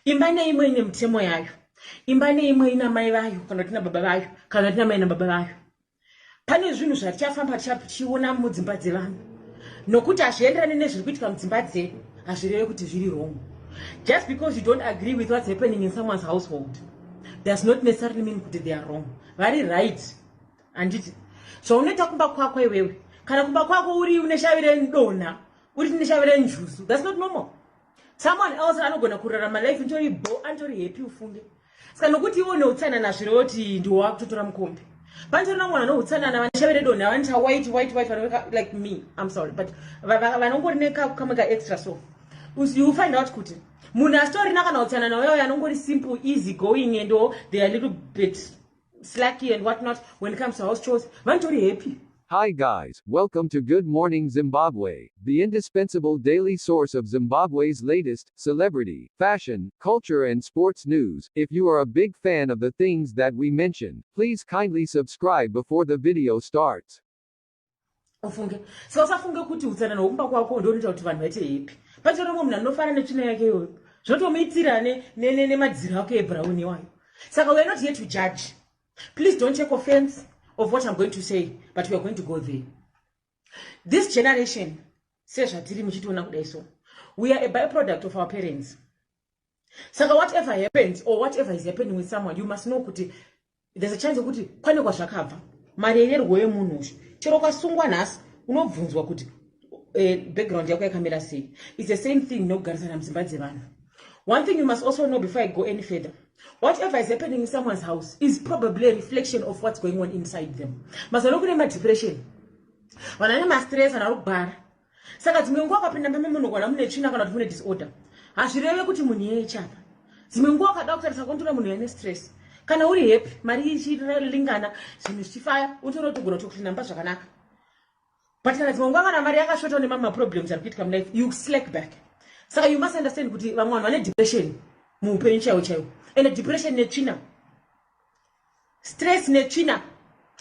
Imba neimwe ine mutemo yayo. Imba neimwe ina mai vayo kana kuti baba vayo kana kuti mai nababa vayo. Pane zvinhu zvatichafamba tichiona mudzimba dzevanhu. Nokuti hazvienderani nezviri kuitika mudzimba dzedu, hazvirevi kuti zviri wrong. Just because you don't agree with what's happening in someone's household does not necessarily mean that they are wrong. Very right. Anditi. So unoita kumba kwako iwewe. Kana kumba kwako uri uneshavire ndona, uri uneshavire njusu. That's not normal. Someone else anogona kurarama life until bo until happy ufunge. Saka nokuti iwe neutsanana zviroti ndiwo wakutotora mukombe. Panjona mwana no utsanana vaneshavire dona vancha white like me. I'm sorry, but vanongorneka kamaka extra so. You find out kuti muna story nakana utsanana wewe yanongori simple, easy going, and all they are a little bit slacky and whatnot when it comes to house chores. Vantori happy. Hi guys, welcome to Good Morning Zimbabwe, the indispensable daily source of Zimbabwe's latest celebrity, fashion, culture and sports news. If you are a big fan of the things that we mention, please kindly subscribe before the video starts. Ufunge. So usafunge kuti utsanana wokumba kwako ndoita kuti vanhu vaite happy. Pachona munhu anofana netsvina yake iyoyo. Zvotomuitira ne madziro ake ebrown wayo. Saka we are not here to judge. Please don't take offense of what I'm going to say, but we are going to go there. This generation says we are a byproduct of our parents. So whatever happens or whatever is happening with someone, you must know kuti there's a chance kuti pane kwazvakabva. Marererwo emunhu. Chero kwasungwa nhasi unobvunzwa kuti background yako yakamira sei. It's the same thing nokugarisana mudzimba dzevanhu. One thing you must also know before I go any further. Whatever is happening in someone's house is probably a reflection of what's going on inside them. Mazalo kune depression. Vanane ma stress ana rubara. Saka dzimwe nguwa akapinda pamwe munhu kana mune tsvina kana kuti mune disorder. Hazvireve kuti munhu yeye chapa. Dzimwe nguwa akada kutarisa kontora munhu yene stress. Kana uri happy, mari ichilingana, zvinhu zvichifaya, utoroti gona kutoklina mba zvakanaka. But kana dzimwe nguwa kana mari yakashota nemama problems ari kuitika mulife, you slack back. Saka you must understand kuti vamwe vanhu vane depression muupenyu chaiwo. And depression netsvina. Stress netsvina.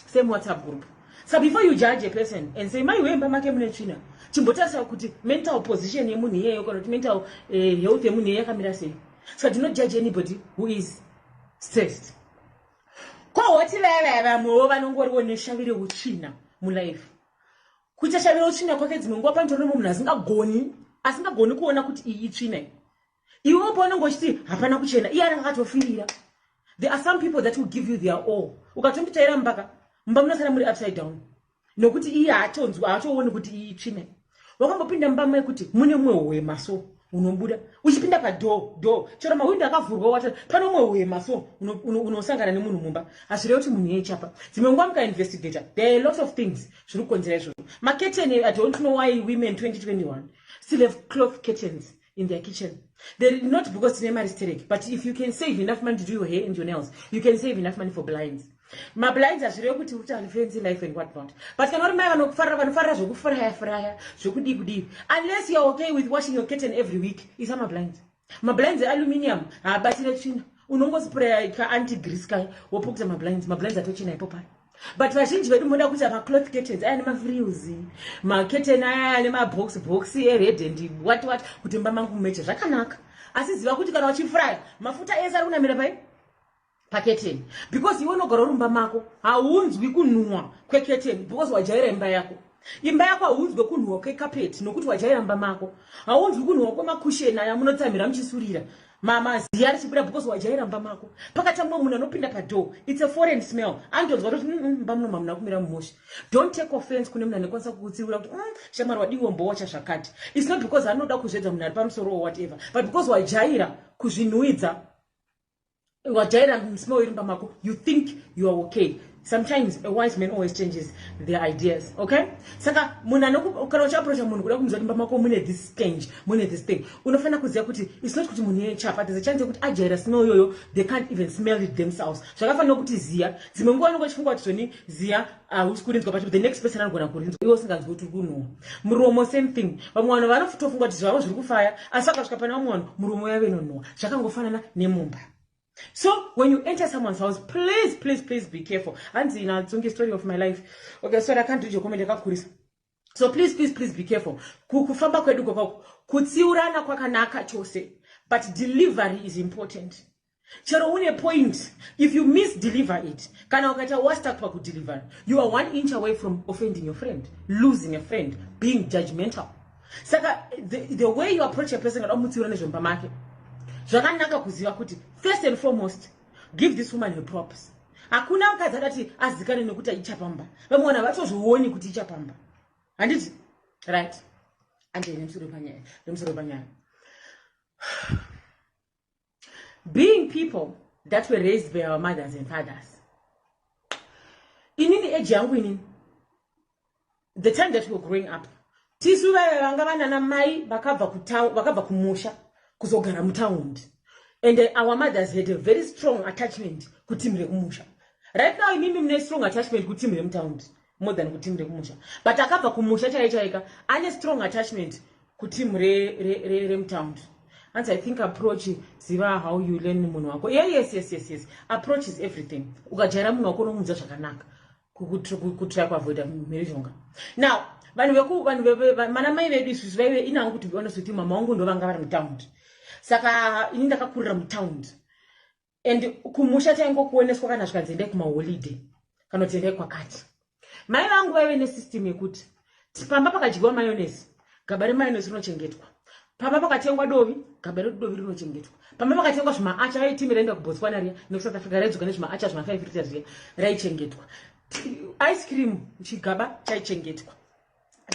Same WhatsApp group. So before you judge a person and say, "My way make mune tsvina," chimbotarisa kuti mental position yemunhu iyeyo kana kuti mental health yemunhu iyeyo yakamira sei. So do not judge anybody who is stressed. Ko wati vamwewo vanongoriwo neshavire utsvina mulife. Kuita shavire utsvina kwake dzimwe nguwa panotore munhu asingagoni kuona kuti iyi itsvina. Iwo ponongochiti hapana kuchena iye akatofirira. There are some people that will give you their all. Ukatombotaira mbaka munosara muri upside down. Nokuti iye aachooni kuti iyi itsvina. Wakambopinda mumba mai kuti mune mumwe wemaso unobuda. Uchipinda door. Chero mawindo akavhurwa wati pane mumwe wemaso unosangana nemunhu mumba. Hazvirevi kuti munhu yeye chapa. Dzimwe nguwa mukainvestigata. There are a lot of things zviri kukonzera izvozvo. Maketeni, I don't know why women 2021 still have cloth curtains in their kitchen. They're not because the name is sterek, but if you can save enough money to do your hair and your nails, you can save enough money for blinds. My blinds are really good to fancy life and whatnot. But cannot unless you're okay with washing your curtain every week, is my blinds. My blinds are aluminium, but unongo spray anti-grease guy, or put my blinds are touching a popper. But vazhinji vedu moda kuti ma cloth curtains aya nemafrills ma curtain aya nema box red and what kuti mba mangu meche zvakanaka. Asi ziva kuti kana uchifraya mafuta ese ari kunamira pa curtain because iwe unogara uri mumba mako haunzwi kunhuhwa kwe curtain because wajaira imba yako. Imba yako haunzwi kunhuhwa kwe carpet nokuti wajaira mumba mako. Haunzwi kunhuhwa kwe makusheni aya munotsamira muchisurira. Mama ziya richibuda because wajaira mumba mako. Pakatangwa munhu anopinda padoor. It's a foreign smell. Andonzwa kuti mumba muno mamuna kumira mumoshi. Don't take offense kune munhu anokwanisa kutsiura kuti shamari wadiwo mbowacha zvakati. It's not because anoda kuzvedza munhu ari pamusoro or whatever, but because wajaira kuzvinhuidza. Wajaira smell iri mumba mako. You think you are okay. Sometimes a wise man always changes their ideas, okay? Saka munhu kana uchiapproach munhu kuda kumuzwa mumba mako mune this stench, mune this thing. Unofana kuziva kuti it's not kuti munhu yechapa, there's a chance kuti ajaira smell yoyo, they can't even smell it themselves. Zvakafanira kuti ziya, dzimwe nguva unongochifunga kuti zvoni ziya usi kurinzwa pacho, the next person anogona kurinzwa, iwe usinganzwi kuti kunhuhwa. Muromo same thing. Vamwe vanhu vanotofunga kuti zvavo zviri kufaya, asi vakasvika pane vamwe vanhu muromo yavo inonhuhwa. Zvakangofanana nemumba. So when you enter someone's house, please be careful. Anzi na tsungi story of my life. Okay, sorry, I can't do your comment yakakurisa. So please be careful. Kufamba kwedu kokoko kutsiurana kwakanaka chose. but delivery is important. Chero une point, if you misdeliver it, kana ukata wastak pa kudeliver, you are 1 inch away from offending your friend, losing a friend, being judgmental. Saka, the way you approach a person at omutiurane jompamake, zvakanaka kuziva kuti, first and foremost, give this woman her props. Hakuna mkazi akati azikane nekuti ichapamba. Vamwana vatozvioni kuti ichapamba. Handiti? Right. Ande nemsoro panyaya. Being people that were raised by our mothers and fathers. In the age yangu the time that we were growing up, tisu vangavana na mai vakabva kumusha kuzogara mutaundi. And our mothers had a very strong attachment kutimre kumusha. Right now, mimi mne strong attachment kutimre mutaundi more than kutimre kumusha. But akabva kumusha chaika ane strong attachment kutimre mutaundi. And I think approach ziva how you learn munhu wako. Yes. Approach is everything. Ukajara munhu wako unomunza zvakanaka. Kutry kuavoida mhirizhonga. Now, mana mai vedu isusu vaive inangu kuti be honest with you, mama wangu ndovanga vari mutaundi. Saka ini ndakakurira mutaundi. And kumusha taingokuoneswa kana zvikanzi endai kumaholiday kana kuti endai kwakati. Mai vangu vaive nesystem yekuti pamba pakadyiwa mayonnaise, gaba remayonnaise rinochengetwa. Pamba pakatengwa dovi, gaba redovi rinochengetwa. Pamba pakatengwa zvimaacha raitimi raenda kuBotswana riya nekusouth Africa raidzoka nezvimaacha zvima 5 liters riya raichengetwa. Ice cream chigaba chaichengetwa.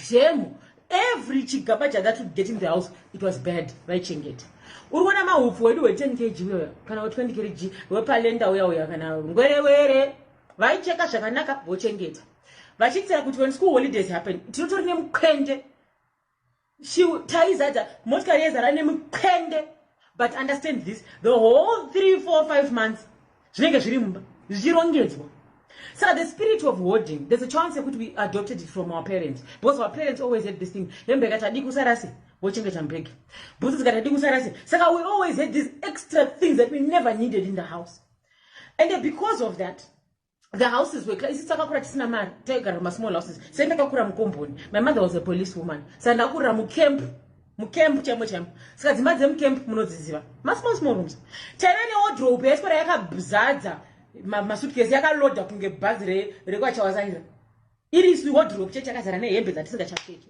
Jemu, every chigaba that would get in the house, it was bad raichengeta. Urikuona mahupu wedu we 10 kg uya kana 20 kg wepalenda uya kana ngwerewere vaicheka zvakanaka vochengeta. Vachitsira kuti when school holidays happen, tinotori nemukwende. Taizata motikari yezara nemukwende. But understand this, the whole 3, 4, 5 months zvinenge zviri mumba zvichirongedzwa. So the spirit of hoarding, there's a chance that we adopted it from our parents. Because our parents always had this thing. So we always had these extra things that we never needed in the house. And then because of that, the houses were small houses. My mother was a policewoman. So mukemp chemo. So mukemp small rooms. Terene wardrobe yakabzaza. Masuitcase yakaloda kunge bhazi rekwachawazaira. Iri wardrobe chechakazara nehembe dzatisingachapfeki.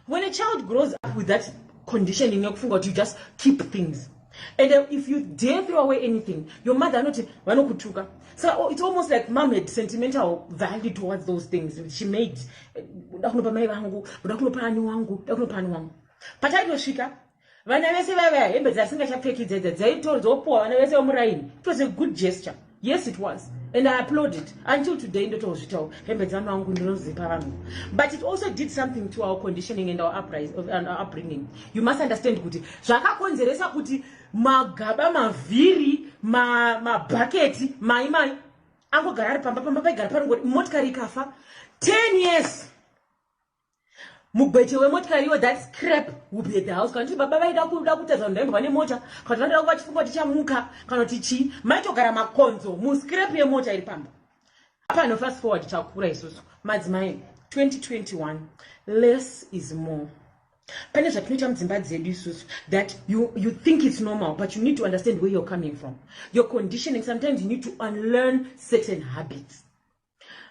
When a child grows up with that conditioning yokufunga kuti you just keep things, and if you dare throw away anything, your mother anoti vanokutuka. So it's almost like mom had sentimental value towards those things. She made dakunopa mai vangu, dakunopa ani wangu. Pataitosvika vana vese vaya hembe dzasingachapfeki dzaitozopuwa vana vese vomuraini. It was a good gesture. Yes, it was. And I applaud it. Until today, but it also did something to our conditioning and our upbringing. You must understand kuti zvakakonzeresa kuti magaba mavhiri mabhaketi mai angogara ari pamba paigara panongoti motikari ikafa 10 years. Mugbeche wemotikari iwo, that scrap will be at the house. Kana baba vaida kutaza ndaimbo vane mota, kana vanoda kuva chifungo tichamuka, kana kuti chi maitogara makonzo muscrap yemota iri pamba. Apa no fast forward takura isusu. Madzimai 2021, less is more. Pane zvapinoita mudzimba dzedu isusu that you think it's normal, but you need to understand where you're coming from. Your conditioning, sometimes you need to unlearn certain habits.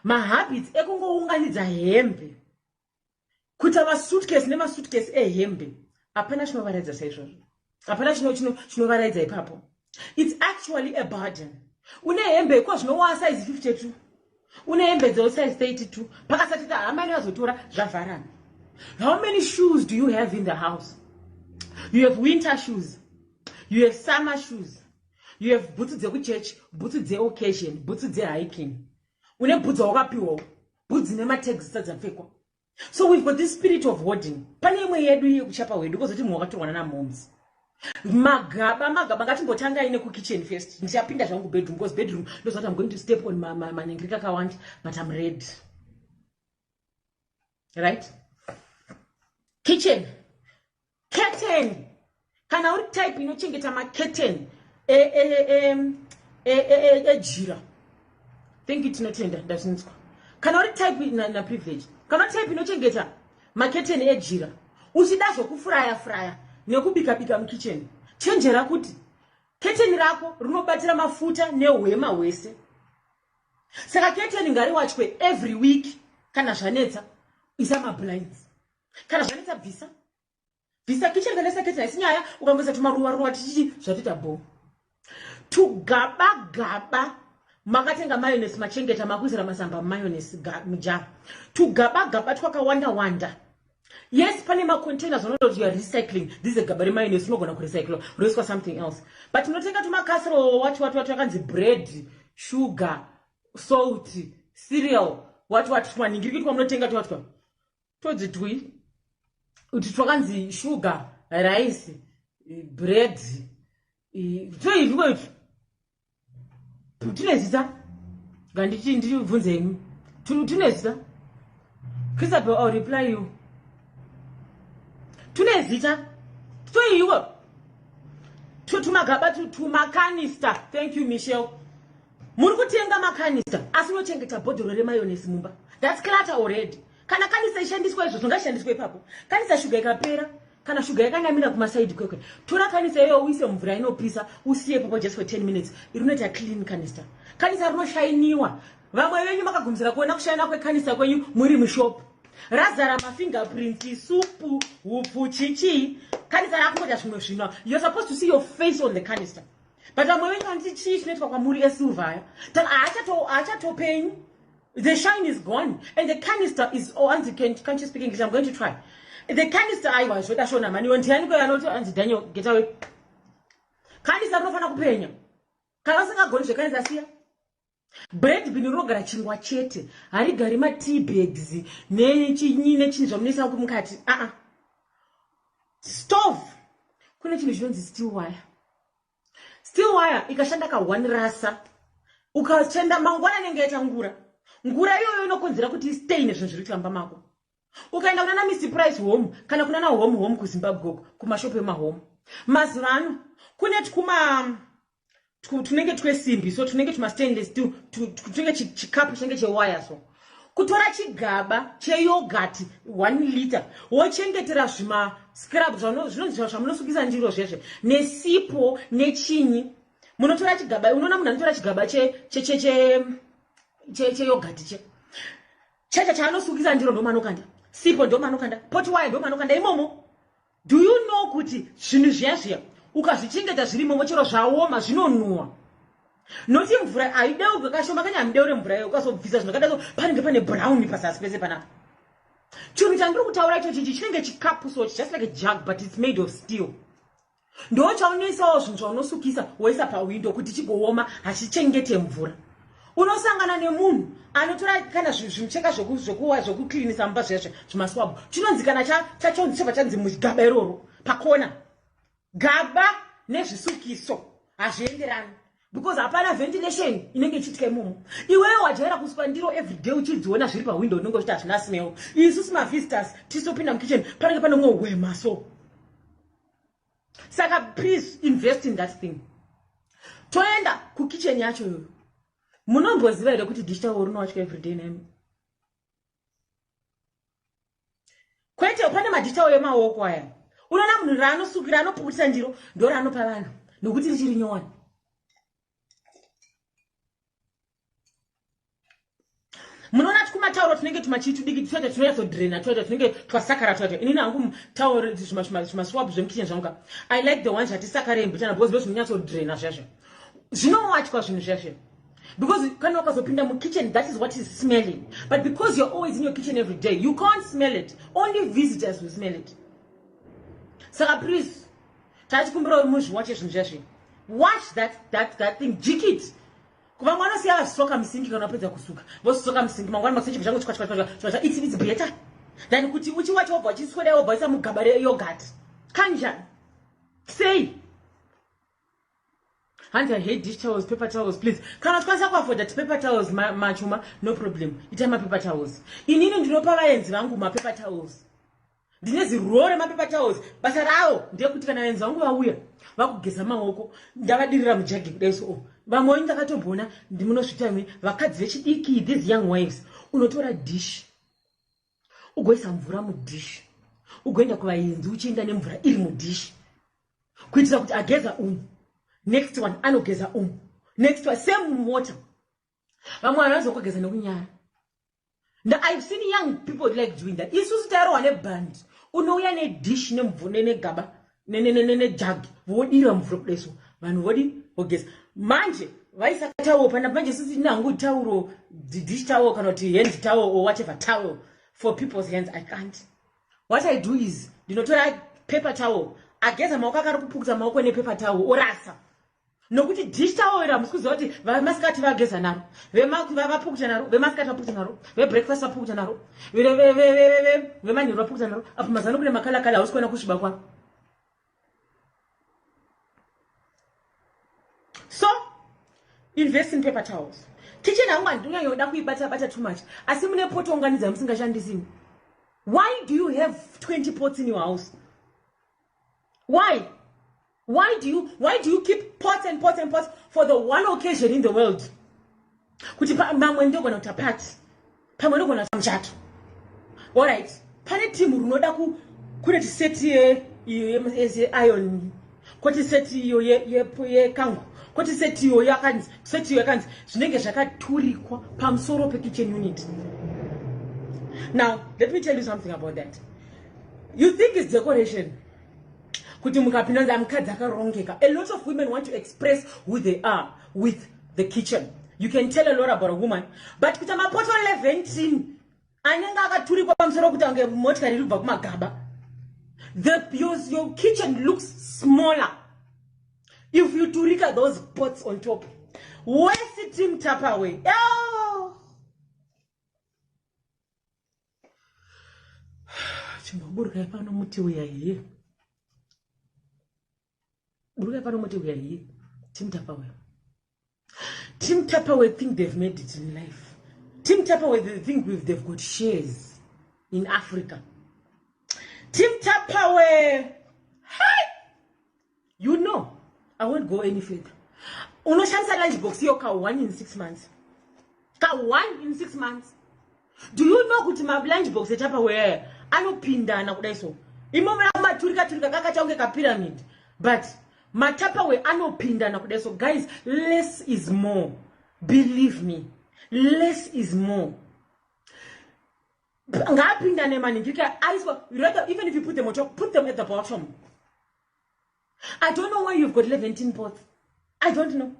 Habits ekungounganidza hembe. Kutava suitcase nema suitcase hembe. Apana chinovaraidza saizvozvo. Apana chinovaraidza ipapo. It's actually a burden. Une hembe kwa zvinowa size 52. Une hembe dzo size 32. Pakasati hamani vazotora zvavharana. How many shoes do you have in the house? You have winter shoes. You have summer shoes. You have boots dzekuchurch, boots dzeoccasion, boots dzehiking. Une boots wakapiwa. Boots nema tags dzadzapfekwa. So we've got this spirit of hoarding. Pane imwe yedu yekuchapa wedu kozoti mwe wakatorwana namoms. Magaba ngatimbotanga ine kukitchen first. Ndichapinda zvangu bedroom because bedroom knows what I'm going to step on manengrika kawandi, but I'm ready. Right? Kitchen. Curtain. Kana uri type inochengeta ma curtain. Jira. Think it's not tender, doesn't. Kana uri type na privilege. Kana type inochengeta ma curtain ejira. Uchida zvokufraya nekubika mu kitchen. chenjera kuti keteni rako rinobatira mafuta nehwema hwese. Saka keteni ngariwachwe every week. Kana zvanetsa isa mablinds. Kana zvanetsa bvisa kitchen kanesa keteni isinyaya ukangoisa tumaruwa tichichi zvatoita bo. Tugaba makatenga mayonnaise machengeta makuisira masamba mayonnaise mujara. Tugaba twakawanda. Yes, pane containers on you are recycling. This is a gaba mayonnaise not gonna recycle. Risk for something else. But you know take to my casserole what kanzi bread, sugar, salt, cereal, what one ingredient kwa mnotenga to what. Towards it we utitwakanzi sugar, rice, bread. So you go. Tunezita gandichi ndivunze imi. Tunezita. Christabel, I'll reply you. Tunezita. So you go. Tumagaba tumakanister. Thank you, Michelle. Murukutenga makanister. Asinochengeta bottle re mayonnaise mumba. That's clutter already. Kana kanisa ishandiswa izvo zvingashandiswa ipapo. Kanisa sugar ikapera. Kana sugar yakanyamira kuma side kwekwe. Tora kanisa iyo uise mvura inopisa, usiye papo just for 10 minutes. Irinoita clean canister. Kanisa rinoshainiwa. Vamwe venyu makagumzira kuona kushaina kwekanisa kwenyu muri mushop. Razara mafingerprints, supu, upu, chichi. Kanisa rakungoita zvimwe zvino. You're supposed to see your face on the canister. But vamwe venyu vanoti chii chinoitwa kwamuri esilver. Aachatopenyu. The shine is gone. And the canister is, can't you speak English? I'm going to try. The canister I was with Ashona Mani when Tiango and Daniel get away. Canister no fana kupenya. Kalasanga gonje canister sia. Bread biniroga chingwa chete. Ari garima tea bags. Nyine chinzo mnisa kumukati. Stove. Kuna chinhu chinonzi steel wire. Steel wire ikashanda ka one rasa. Ukachenda mangwana nengaita ngura. Ngura iyoyo inokonzera kuti stain zvinhu zviri kutamba mako. Ukaenda kuna Mr Price home kana kuna na home ku Zimbabwe kuma shop ema home. Mazuva ano kune tunenge twesimbi so tunenge tuma stainless steel tunenge chikapu chinenge chewire so. Kutora chigaba cheyogurt 1 liter wochengetera zvima scrub zvamunosukisa ndiro zveshe nesipo nechinyi. Munotora chigaba unoona munhu anotora chigaba cheyogurt chacha chaanosukisa ndiro ndo manokanda. Sipo ndo manokanda. Pot wire ndo manokanda imomo. Do you know kuti zvinhu zviya ukazvichengeta zviri imomo chero zvaoma zvinonhuwa. Noti mvura aideuke kashoma kanya mudeure mvura iyo ukazobvisa zvinokadaso panenge pane brown pasasi pese panapa. Chinhu chandiri kutaura icho chichi chinenge chikapu so just like a jug but it's made of steel. Ndo chaunoisawo zvinhu zvaunosukisa woisa pawindow kuti chigooma hachichengete mvura. Unosangana nemunhu anotora kana zvimucheka zvokuklinisa mumba zveshe zvimaswabhu chinonzikana chachonzichobva chanzi mugaba iroro pakona. Gaba nezvisukiso hazvienderani because hapana ventilation inenge ichiitika imomo. Iwewe wajaira kusuka ndiro everyday uchidziona zviri pawindow unenge uchiti hazvina smell. Isusu mavisitors tisopinda mukitchen panenge pane mumwe hwema so. Saka please invest in that thing. Toenda kukitchen yacho yoyo. Munomboziva here kuti dish towel rinowachwa everyday name. Kwete pane madish towel emaoko aya. Unoona munhu raanosukira anopukutisa ndiro ndo raanopa vanhu nokuti richiri nyowani. Munoona kumatauro tunenge tumachitudiki tunoyatsodrena tunenge twasakara twacho. Inini hangu tauro zvimaswab zvemukitchen zvamuka. I like the ones zvatisakara embutana because zvinonyatsodrena zvazvo. Zvinowachwa zvinhu zvazvo. Because when you go in the kitchen, that is what is smelling. But because you're always in your kitchen every day, you can't smell it. Only visitors will smell it. So please, watch that thing, jig it. It's better than which watch over just whatever some gabare yogurt. Kanja. Say. And I hate dish towels, paper towels, please. Cannot afford that paper towels, machuma, no problem. It's my paper towels. In Indian, you know, my paper towels. Dinezi roll my paper towels. But now, they put an end on where Vakugezama oko, Davadiram Jackie, there's all. Bamoin Takatobona, the Monoshitami, Vakats iki, these young wives, Unotora dish. Ugo some vramu dish. Ugoenda kwa induchi and then ilmu dish. kuitira kuti ageza next one anogeza next one same water vamwe vanozokugeza nekunyara. I've seen young people like doing that. Isusu taro wane band unouya nedish negaba nejug vodira mvurokudaiso vanhu vodi vogeza. Manje vaisa towel pana manje sisi nangu towel dish towel kana kuti hand towel or whatever towel for people's hands. I can't. What I do is ndinotora paper towel ageza maoko akari kupukutsa maoko nepaper towel orasa. Nokuti dish towel ramusikuziva kuti vemasikati vageza naro, vapukutsa naro, vemasikati vapukutsa naro, vebreakfast vapukutsa naro, vemanheru vapukutsa naro, apo mazano kune makala-kala hausi kuona kusviba kwaro. So, invest in paper towels. Kitchen yangu handinyanyoda kuibata too much. Asi mune poto unganidza musingashandisi. Why do you have 20 pots in your house? Why? Why do you keep pots and pots and pots for the one occasion in the world? Kuti mamwe ndogona kuti apart. Pamwe ndogona kuti muchato. All right. Pane timu runoda kuti seti ye iron. Kuti seti yo ye kangu. Kuti seti yo yakanzi, seti yo yakanzi. Zvinenge zvakaturikwa pamusoro pe kitchen unit. Now, let me tell you something about that. You think it's decoration. A lot of women want to express who they are with the kitchen. You can tell a lot about a woman, but your kitchen looks smaller if you turika those pots on top. Where's the team Tupperware? Oh! Team Tupperware. Team Tupperware think they've made it in life. Team Tupperware, they think they've got shares in Africa. Team Tupperware, hey! You know, I won't go any further. Uno shansa lunchbox yo ka 1 in 6 months. Ka 1 in 6 months. Do you know kuti ma lunchbox e Tupperware anopindana kudai so? Imomo la turika kaka chaunge ka pyramid. But Tupperware anopindana kudai so. Guys, less is more. Believe me. Less is more. Ngapindane mani. You can rather, even if you put them on top, put them at the bottom. I don't know why you've got 17 pots. I don't know.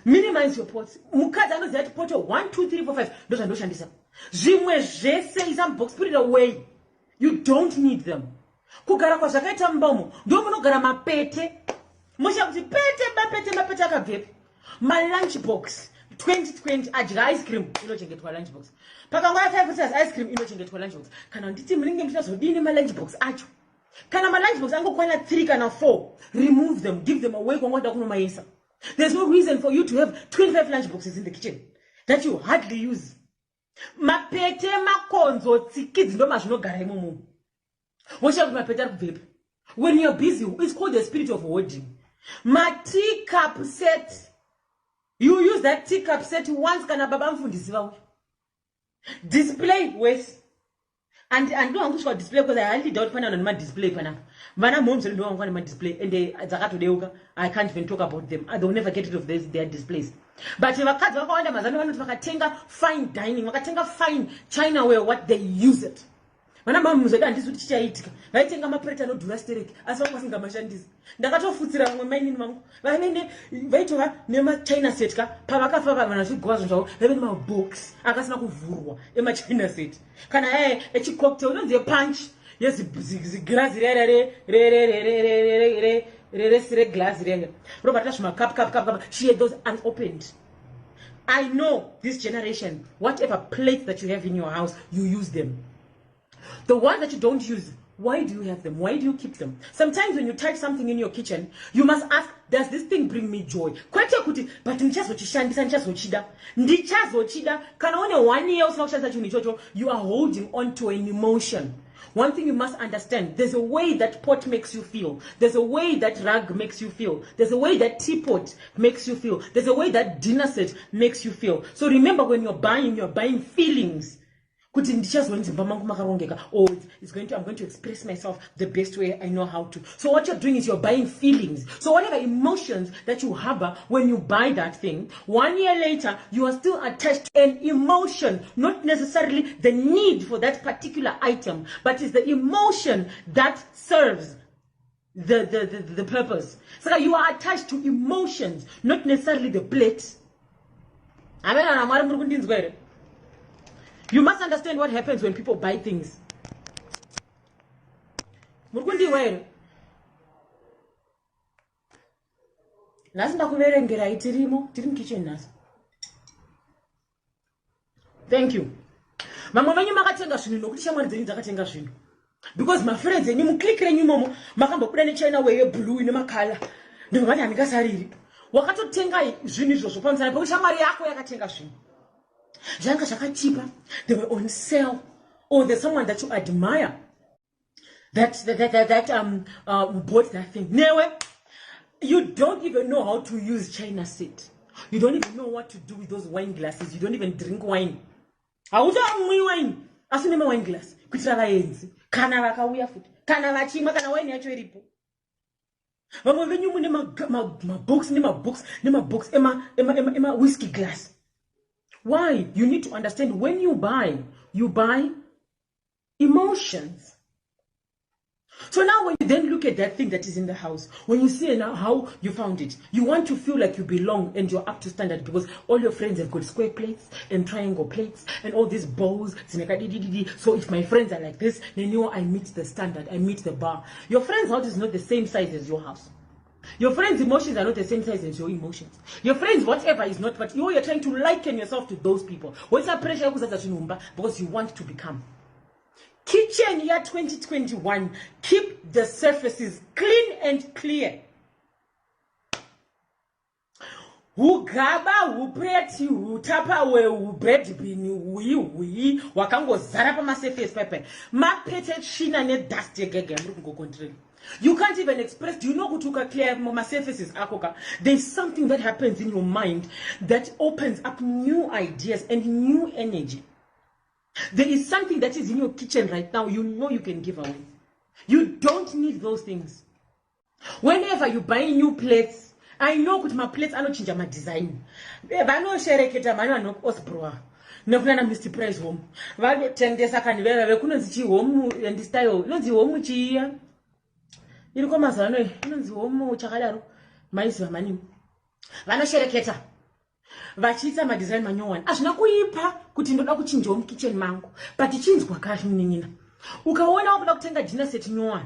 Minimize your pots. Mukaza no that pot 1, 2, 3, 4, 5. Those are no shandisa. Jimwe say some box, put it away. You don't need them. Kugara kwa zakaita mbomo. Ndio mnogara mapete. Mosha kuti mapete akabvepi. My lunch box 2020 ajira ice cream inochengetwa lunch box. Pakangwa 5 stars ice cream inochengetwa lunch box. Kana nditi mlinge mtazodini ma lunch box acho. Kana ma lunch box angokwana 3 kana 4. Remove them, give them away kwangwada kuno mayesa. There's no reason for you to have 25 lunch boxes in the kitchen that you hardly use. Mapete makonzo tsikidzi ndo mazvinogara imomo. Mosha kuti mapete kubvepi. When you're busy, it's called the spirit of hoarding. My teacup set. You use that teacup set once kana baba mfundisi vawe. Display with. And no angushwa display because I hardly doubt pana on my display pana. Mana moms don't want on my display and they zakato deuka. I can't even talk about them. They'll never get rid of their displays. But if wakati wakaenda mazano wakatenga fine dining, wakatenga fine china ware what they use it. Mana mama muzada ndisuti chichaitika. Vaitenga mapreta no durasterek asa kwasinga mashandisi. Ndakatofutsira mwe maini mangu. Vaitova nema china set ka pavakafa vana zvigwazo zvavo vave nema box akasina kuvhurwa ema china set. Kana echi cocktail unonzi punch yes glass re glass re. Robert Ashma cup she had those unopened. I know this generation, whatever plates that you have in your house, you use them. The ones that you don't use, why do you have them? Why do you keep them? Sometimes when you touch something in your kitchen, you must ask, does this thing bring me joy? Kwete kuti, but ndichazochida. Kana one 1 year usina you are holding on to an emotion. One thing you must understand, there's a way that pot makes you feel. There's a way that rug makes you feel. There's a way that teapot makes you feel. There's a way that dinner set makes you feel. So remember, when you're buying feelings. kuti ndichazoni dzimba mangu makarongeka, or I'm going to express myself the best way I know how to. So what you're doing is you're buying feelings. So whatever emotions that you harbor when you buy that thing, 1 year later you are still attached to an emotion, not necessarily the need for that particular item, but it's the emotion that serves the purpose. So you are attached to emotions, not necessarily the plate. You must understand what happens when people buy things. Thank you. Because my friends, you click momo, makambo kudane China way blue in makala. Ndimubati amikasariri. Wakatotenga zvinhu izvozvo pamusana pekuti shamwari yako yakatenga zvinhu. Zvanga zvakachipa, they were on sale, or there's someone that you admire that bought that thing. Never, you don't even know how to use China set. You don't even know what to do with those wine glasses. You don't even drink wine. How do you wine? As you wine glass, kuitira vaenzi, kana vakauya futi, kana vachimwa, kana wine yacho iripo. Vamwe venyu mune ma books, ema whiskey glass. Why? You need to understand when you buy emotions. So now when you then look at that thing that is in the house, when you see now how you found it, you want to feel like you belong and you're up to standard because all your friends have got square plates and triangle plates and all these bowls. So if my friends are like this, they know I meet the standard, I meet the bar. Your friend's house is not the same size as your house. Your friends' emotions are not the same size as your emotions. Your friends, whatever is not, but you're trying to liken yourself to those people. What's that pressure? Because you want to become. Kitchen year 2021. Keep the surfaces clean and clear. Ugaba, upreti, utapawe, ubread bin, ui, wakango zarapa ma surface pepe. Ma pete china ne dust yegege, go control. You can't even express. Do you know who took clear my surfaces? There's something that happens in your mind that opens up new ideas and new energy. There is something that is in your kitchen right now. You know you can give away. You don't need those things. Whenever you buy new plates, I know that my plates are not changing my design. I know shereketa manu no osbroa. No plan Mr. Price home. Valo 10 days akanivera kunonzi home and style. Nonzi home chiya. Ilikuwa mazano inonzi homo chakadaro maisi vamani vanoshereketa vachiita madesign manyowani azvina kuipa kuti ndoda kuchinjawo mukitchen mangu but chinzwa kashi munin'ina ukaona wakuda kutenga dinner set nyowani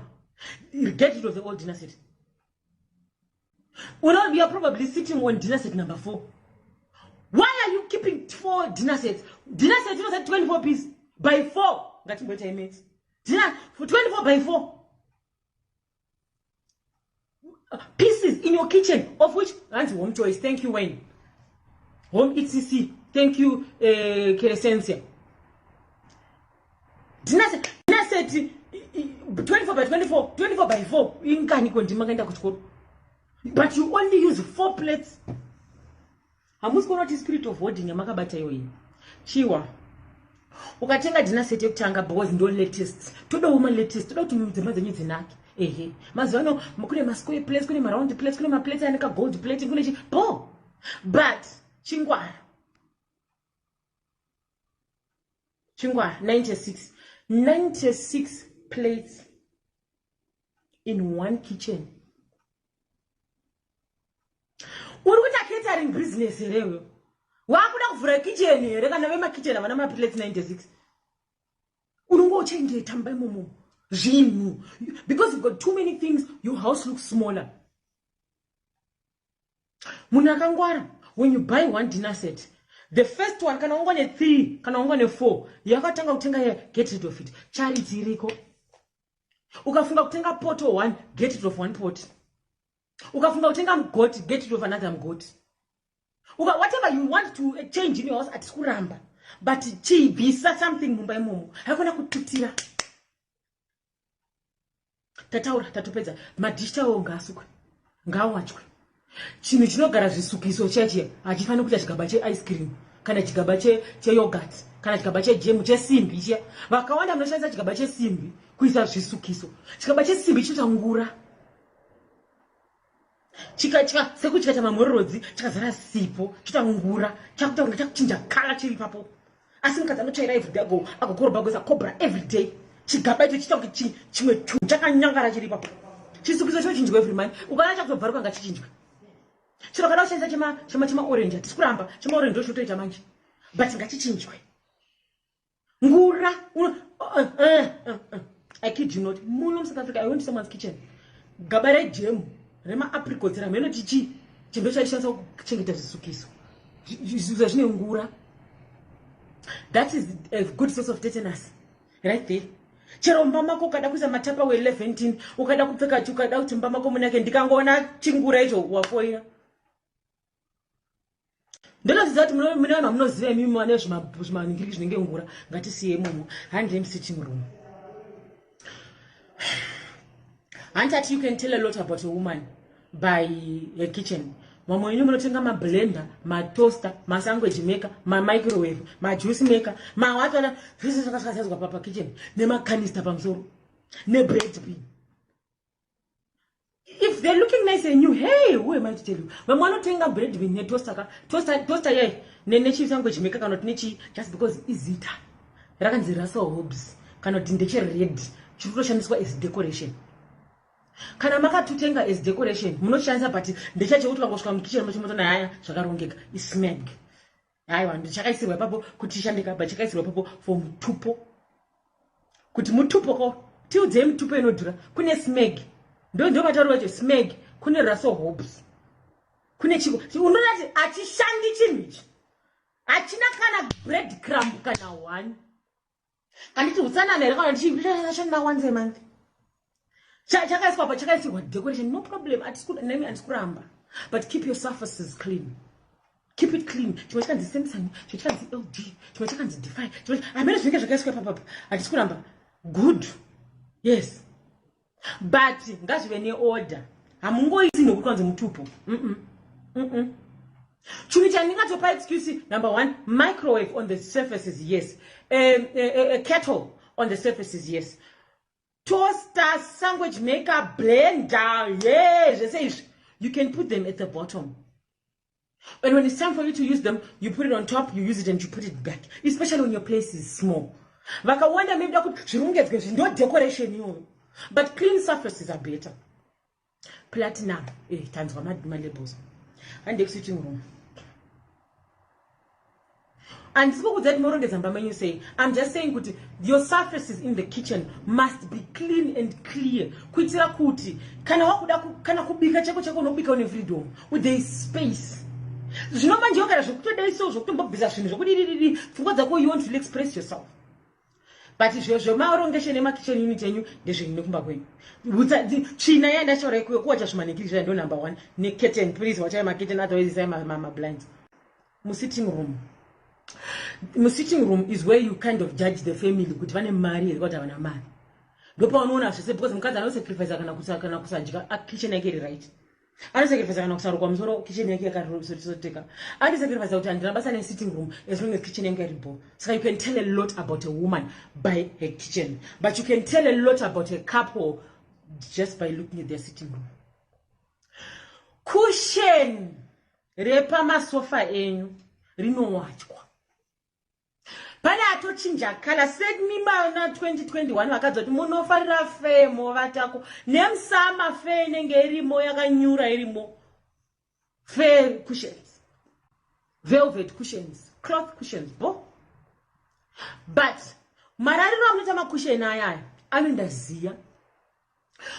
get rid of the old dinner set. You are probably sitting on dinner set number 4. Why are you keeping 4 dinner sets? Dinner set was at 24 pieces by 4. That's what I meant. Dinner for 24 by 4. Pieces in your kitchen, of which home choice. Thank you, Wayne. Home ETC. Thank you, Keresensia. Dinner set 24 by 24, 24 by 4. But you only use 4 plates. Hamusi kuona kuti spirit of hoarding yamakabata iyoyi. Chiwa. Ukatenga dinner set yekutanga because ndo latest. Toda woman latest. Toda kuti dzimba dzenyu dzinake. Ehe. Mazano kune ma square plates, kune ma round plates, kune ma plates aneka gold plating, kune chi. Bo. But chingwara 96 plates in one kitchen. Urikuita catering business here. Wakuda kuvura kitchen here kana vema kitchen avana ma plates 96. Unongochengeta mba imomo. Zvinhu. Because you've got too many things, your house looks smaller. Munakangwara, when you buy one dinner set, the first one kana ungane 3, kana ungane 4. Yakatanga kutenga here, get rid of it. Charity iriko. Ukafunga kutenga pot or 1, get rid of 1 pot. Ukafunga kutenga mgoti, get rid of another mgoti. Whatever you want to change in your house at skuramba. But chibisa something mumba imomo. Hakuna kututira. Tataura tatopedza madishta ongasukwe. Ngawachwe. Chinhu chinogara zvisukiso chache hachifani kuita chigaba che ice cream. kana chigaba cheyogurt kana chigaba chejemu chesimbi chiya. Vakawanda munoshandisa chigaba chesimbi kuisa zvisukiso. Chigaba chesimbi chinoita ngura. Sekuchikaita mamhororodzi chakazara sipo chinoita ngura chakuita kunge chakuchinja kala chiri ipapo. Asi mukadzi anotsvaira everyday agokoroba kuisa cobra everyday. Chigaba icho chiita kunge chimwe chinhu chakanyangara chiri ipapo. Chisukiso chochinjwa every month. Ukaona chakutobvaruka ngachichinjwe. Chiro kana ushandisa chema orange hatisi kuramba chema orange ndochotoita manje. But ngachichinjwe. Ngura. I kid you not. Muno South Africa, I went to someone's kitchen. Gaba rejemu rema apricots rameno chichi chindo chaishandisa kuchengeta zvisukiso. Zvisukiso zvine ngura. That is a good source of tetanus. Right there. Chero mbamako ukada kuisa matapa we 11 ukada kupfeka ukada kuti mbamako munake ndikangoona chingura icho wafoira. Ndinoziva kuti munoona munoziva mimi mwane zvimaningiri zvinenge ngura ngatisiye mumo hand sitting room. And that you can tell a lot about a woman by her kitchen. Mama wenyu munotenga ma blender, ma toaster, ma sandwich maker, ma microwave, ma juice maker, ma watana zvese zvakasakazwa papa kitchen nema canister pamusoro ne bread bin. If they're looking nice and new, hey, who am I to tell you? Mama anotenga bread bin ne toaster ye ne chief sandwich maker kana kuti just because is it rakanzira so hobs kana kuti ndeche red chirotoshandiswa as decoration. Kana makatutenga as decoration munoshandisa but ndechache kuti kangosvika mukitchen muchimotona haya zvakarongeka ismeg. Haiwa ndichakaisirwa ipapo kuti ishandika but chakaisirwa ipapo for mutupo. Kuti mutupo ko tiudze mutupo inodhura kune smeg. Ndio matauro wacho smeg kune raso hobs. Kune chiko unoona kuti achishandi chinhu ichi. Achina kana bread crumb kana one. Kanditi utsanana here kana ndichishanda once a month. Chakaisirwa decoration, no problem. Atikuramba. But keep your surfaces clean. Keep it clean. Chimachika ndi Samsung, chimachika ndi LG, chimachika ndi Defy. Amene zvinenge zvakaiswa papa. Atikuramba. Good. Yes. But ngazvive ne order. Hamungoisi nokuti mutupo. Chuni chandingatopa excuse number 1, microwave on the surfaces, yes. A kettle on the surfaces, yes. Toaster, sandwich maker, blender, yes, you can put them at the bottom. And when it's time for you to use them, you put it on top, you use it and you put it back. Especially when your place is small. Vakawanda maybe not decoration, but clean surfaces are better. Platinum, times my labels. And the sitting room. And spoke with that more when you say, I'm just saying kuti, your surfaces in the kitchen must be clean and clear. Kuitira kuti, kana kubika chako nobika on freedom with the space. Zvinomanje wakara zvokutoda iso zvokutombobvisa zvinhu zvokuti pfungwa dzako you want to express yourself. But izvo maorongesheni emakitchen unit yenyu ndezvenyu nekumba kwenyu. China yandashaura kuwacha zvimaningiri ndo number 1 ne curtain, please watch my curtain otherwise I my blinds. Sitting room. Sitting room is where you kind of judge the family kuti vane mari here kuti havana mari. Ndopa unoona zvese because mukadzi anosacrifice kana kusadya kitchen yake iri right. Anosacrifice kana kusarukwa musoro kitchen yake yakaroteka. Anosacrifice kuti andina basa ne sitting room as long as kitchen yake iri bo. So you can tell a lot about a woman by her kitchen, but you can tell a lot about a couple just by looking at their sitting room. Cushion repa masofa enyu rinowachwa. Pane atochinja kala said mimba na 2021 vakadzoti munofarira femo vatako nemusama fe nenge irimo yakanyura irimo. Fair cushions, velvet cushions, cloth cushions bo. But marariro amunoita makusheni aya anondaziya.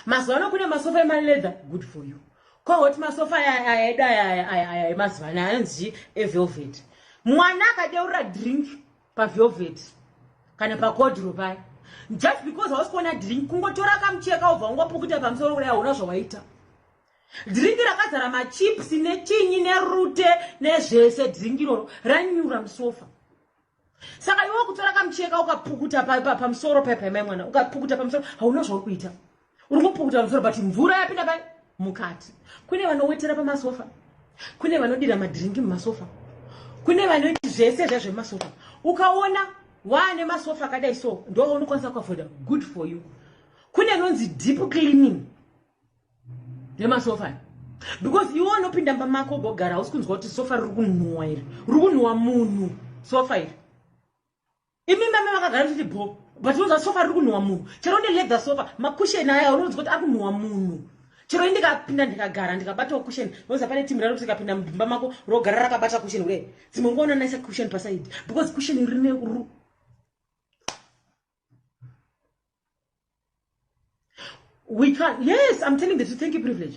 Mazuva ano kune masofa ema-leather, good for you. Kwangoti masofa aya emazuva ano anonzi velvet. Mwana akadeura drink pa velvet kana pa kodro paya. Just because I was going to drink, kungotora kamucheka ubva ungopukuta pamusoro kudai hauna zvawaita. Drink rakazara machips nechinyi nerute nezvese drink iroro ranyura musofa. Saka iwe kutora kamucheka ukapukuta pamusoro pepa mwana ukapukuta pamusoro hauna zvakuita. Uri kupukuta pamusoro but mvura yapinda pa mukati. Kune vanowetera pamasofa. Kune vanodira madrinki mumasofa. kune vanoti zvese zvezvemasofa ukaona wane masofa akadai so ndo unokwanisa kuafoda good for you. Kune nonzi deep cleaning yemasofa because iwe unopinda pamako gogara hausi kunzwa kuti sofa riri kunhuwa iri riri kunhuwa munhu sofa iri imi mame vakagara kuti bo but unonzwa sofa riri kunhuwa munhu chero leather sofa makusheni aya unonzwa kuti ari kunhuwa munhu chero ndikapinda ndikagara ndikabata kusheni unonzwa pane timu rari tikapinda mumba mako rogara rakabata kusheni ure dzimwe ngona naisa kusheni paside because kusheni rine we can't. Yes, I'm telling the truth. Thank you, privilege.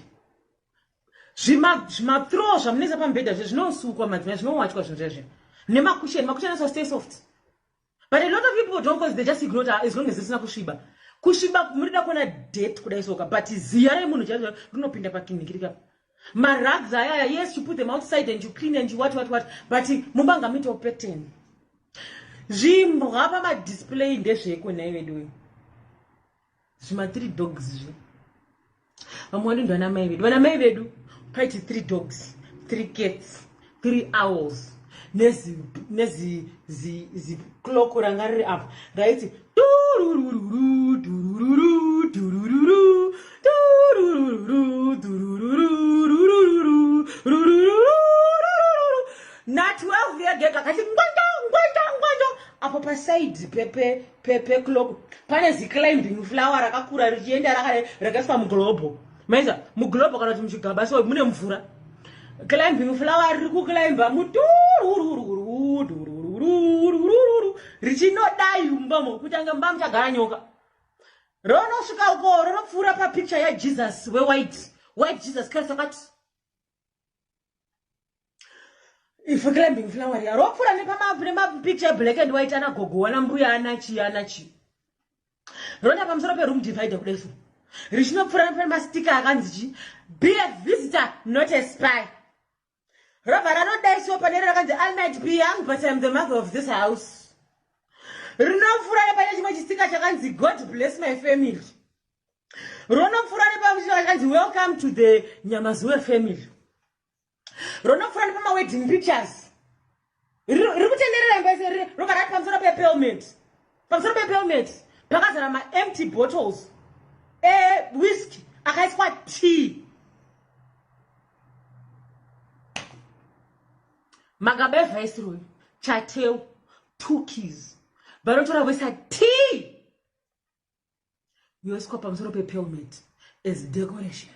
Zvima throw zvamunesa pambedha zvinosukwa madzimai zvinowachwa zvinhu zvezvo nemakusheni so stay soft, but a lot of people don't because they just ignore it as long as it's not kushiba murida kuona depth kudai soka but ziya remunhu chaizvo rinopinda pakinhikirika marugs aya yes you put them outside and you clean and you what but mubanga mito pattern zvimbwa pamadisplay ndezveko nai vedu zvima 3 dogs zvi vamwe vanamai vedu paiti 3 dogs 3 cats 3 owls nezi clock ranga riri apa raiti na 12 yagega kati ngwanda apo paside pepe clock pane climbing flower rakakura richienda rakaiswa muglobo maiza muglobo kana kuti muchigaba so mune mvura climbing flower riri kuclimba richinodai umbamo kutanga mba muchagara nyoka ronosvika uko ronopfuura papicture yajesus white jesus Christ akati if climbing flower ya ropfuura nepamapicture black and white ana gogo wana mbuya anachi rona pamusoro peroom divider kudai so richinopfuura nepamastika akanzi be a visitor not a spy robva ranodai so pane rakanzi I might be young but I'm the mother of this house rinopfuura nepane chimwe chistika chakanzi God bless my family ronopfuura nepachistika chakanzi welcome to the Nyamazuwe family ronopfuura nepamawedding pictures riri kutenderera mbese roka rati pamusoro pepelmet pakazara maempty bottles whiskey akaiswa tea magaba eviceroy chateo 2 keys barotora vesa tea yoiswa pamusoro pepelmet as decoration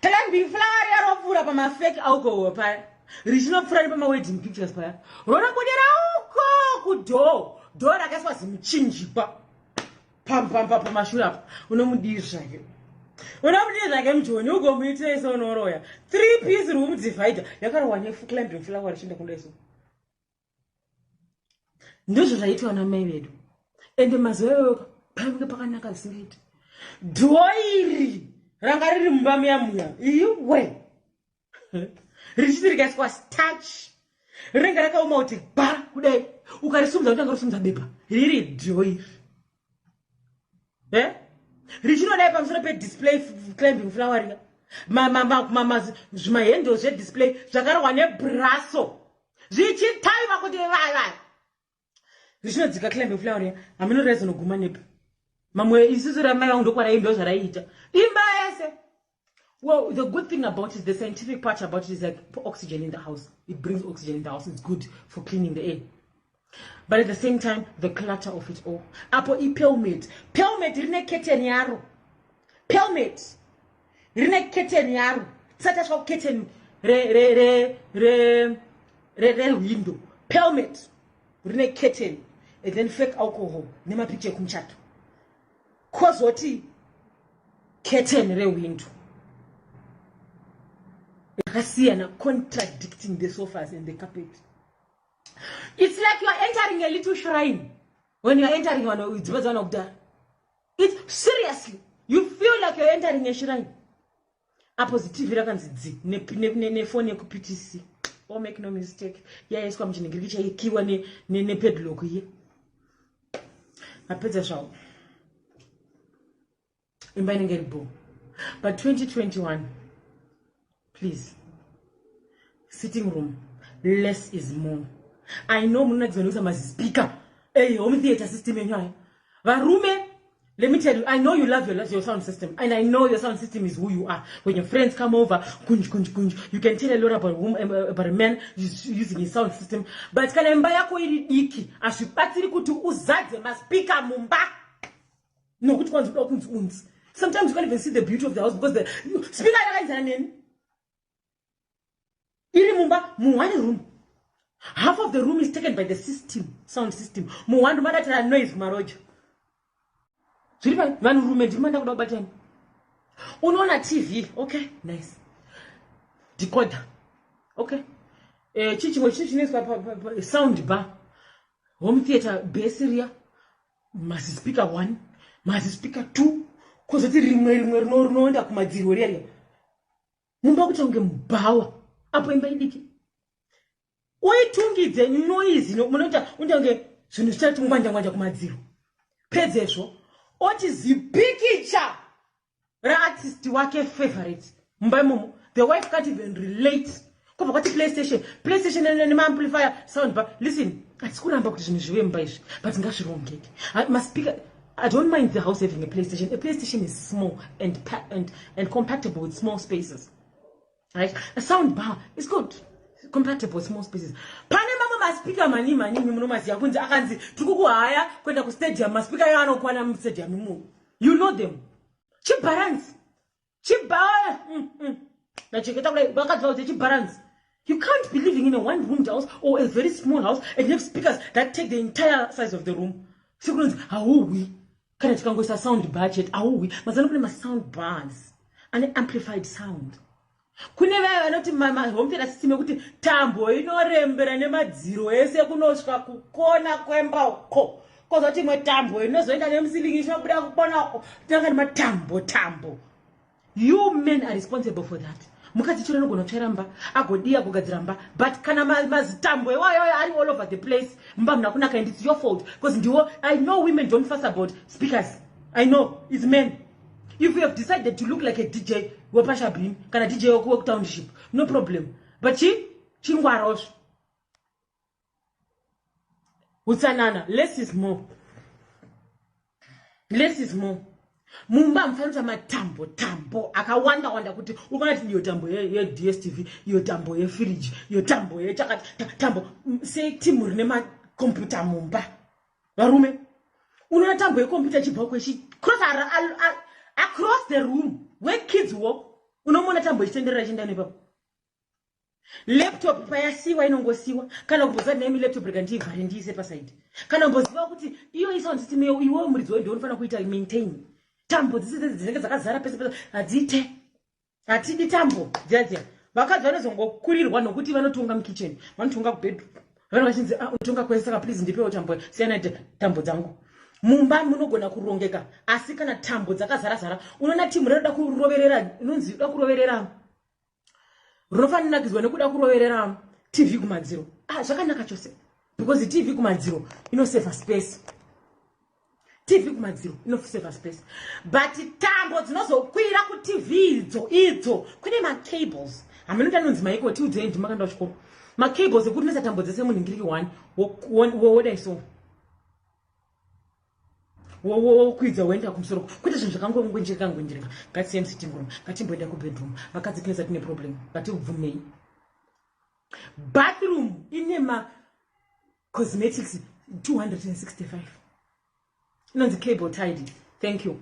climbing flower yaropfuura pamafake alcohol paya richinopfuura nepamawedding pictures paya ronabudira uko kudho rakaiswa zimuchinjikwa pamashure apa unomudii zvake mujoni ugomuitei sonoroya 3 piece room divider yakarohwa climbing flower richienda kundaiso ndizvo zvaitwa namai vedu ende mazuva iwoka painge pakanaka zisingaiti dhoiri ranga riri mumba muya iwe richiti rikaiswa starch rinenge rakaoma kuti ba kudai ukarisumudza kutanga rusumudza bepa riri dhoiri richinodai pamusoro pedisplay climbing flower ya zvimahendo zvedisplay zvakarohwa nebraso zvichitaiva kuti vava richinodzika climbing flower ya haminorai zinoguma nepa mamwe isusu ramai vangu ndokwarai ndo zvaraita imba yese. Well, the good thing about it, the scientific part about it is like put oxygen in the house. It brings oxygen in the house. It's good for cleaning the air. But at the same time, the clutter of it all. Apo pelmet rine curtain yaro. Pelmet rine curtain yaro. Sata shwa curtain re window. Pelmet rine curtain. And then fake alcohol. Nema picture kumchato. Cause wati curtain re window. Contradicting the sofas and the carpet. It's like you are entering a little shrine. When you are entering one of the, it's seriously, you feel like you are entering a shrine. A positive ne phone PTC. Oh, make no mistake. Yeah, it's come to the kiwa ne pedlock here. I put a show. In buying get boom. But 2021. Please, sitting room, less is more. I know munagzvanusa mazispeaker. Hey, home theater system yenyu. Varume, let me tell you, I know you love your sound system, and I know your sound system is who you are. When your friends come over, kunj, you can tell a lot about a man using his sound system. But kana mba yako iri diki, ashipatiri kuti uzadze maspika mumba. No, which one's unz. Sometimes you can't even see the beauty of the house because the speaker is running. Iri mumba, mu one room. Half of the room is taken by the system, sound system. Mu one room that noise maroja. So one room and demand about button. Unaona TV, okay, nice. Decoder, okay. Chichi sound bar, home theater, bass area, mass speaker 1, mass speaker 2. Cause it's no enda kumadziro area. Mumba kuti unge mbawa apo imba idiki. Uitungidze noise no munota undange zvinhu zvitatu ngwanja kumadziro. Pedzezvo oti zipikicha artist wake favorite. Mumba imomo the wife can't even relate. Kubva kwati PlayStation and amplifier sound bar. Listen, atikuramba kuti zvinhu zvive mumba izvi but ngazvirongeke. Maspika I don't mind the house having a PlayStation. A PlayStation is small and compatible with small spaces. Right? A sound bar is good. Compatible with small spaces. Pane mama maspika mani munomaziya kunzi akanzi tikukuhaya kwenda ku stadium maspika yanokwana mu stadium mu. You know them. Chibalance. Nacheketa kule bakadza kuti chibalance. You can't be living in a one room house or a very small house and you have speakers that take the entire size of the room. So how we can a sound budget? Mazano kune sound bars and amplified sound. Kuneva anoti my home theater system kuti tambo inorembera nemadziro ese kunosvika kukona kwemba uko. Kozoti mwe tambo inozoenda nemsilingi inobuda kupona tanga matambo. You men are responsible for that. Mukati chiro nogona kutsvaira agodia kugadzira mba but kana mazitambo iwayo ari all over the place mba muna kunaka and it's your fault because I know women don't fuss about speakers. I know it's men. If you have decided to look like a DJ wapasha beam kana DJ woku township no problem but chingwarosh utsanana less is more. Mumba mfanza matambo akawanda kuti ukanati iyo tambo ye DSTV iyo tambo ye fridge iyo tambo ye tambo say timu rine ma computer mumba varume unoona tambo ye computer chibva kwechi cross across the room where kids walk unomona tambo ichitenderera chindani papo laptop payasiwa inongosiwa kana kuboza nemi laptop rekantivhare ndiise paside kana mboziva kuti iyo isound system iwo muridzi wedu unofana kuita maintain tambo dzinenge dzakazara pese adzite atidi tambo dziya vakadzi vanozongokurirwa nokuti vanotonga mukitchen vanotonga kubedroom vanochinzi unotonga kwese saka please ndipewo tambo siyana tambo dzangu mumba munogona kurongeka asi kana tambo dzakazara unoona timu rinoda kuroverera inonzi uda kuroverera runofanira kuzwa nekuda kuroverera TV kumadziro zvakanaka chose because TV kumadziro inoseva space. TV kumadziro inoseva space but tambo dzinozokwira ku TV idzo kune ma cables hamunota nonzi maiko tiudzei ndimakanda chikoro ma cables ekuti nesa tambo dzese munhingiriki 1 woda iso wokwidza woenda kumusoro kuita zvinhu zvakangongwenjereka ngatisiye musitting room ngatimboenda kubedroom vakadzi tinesa tine problem ngatibvumei bathroom ine ma cosmetics 265 inonzi cable tidy. Thank you.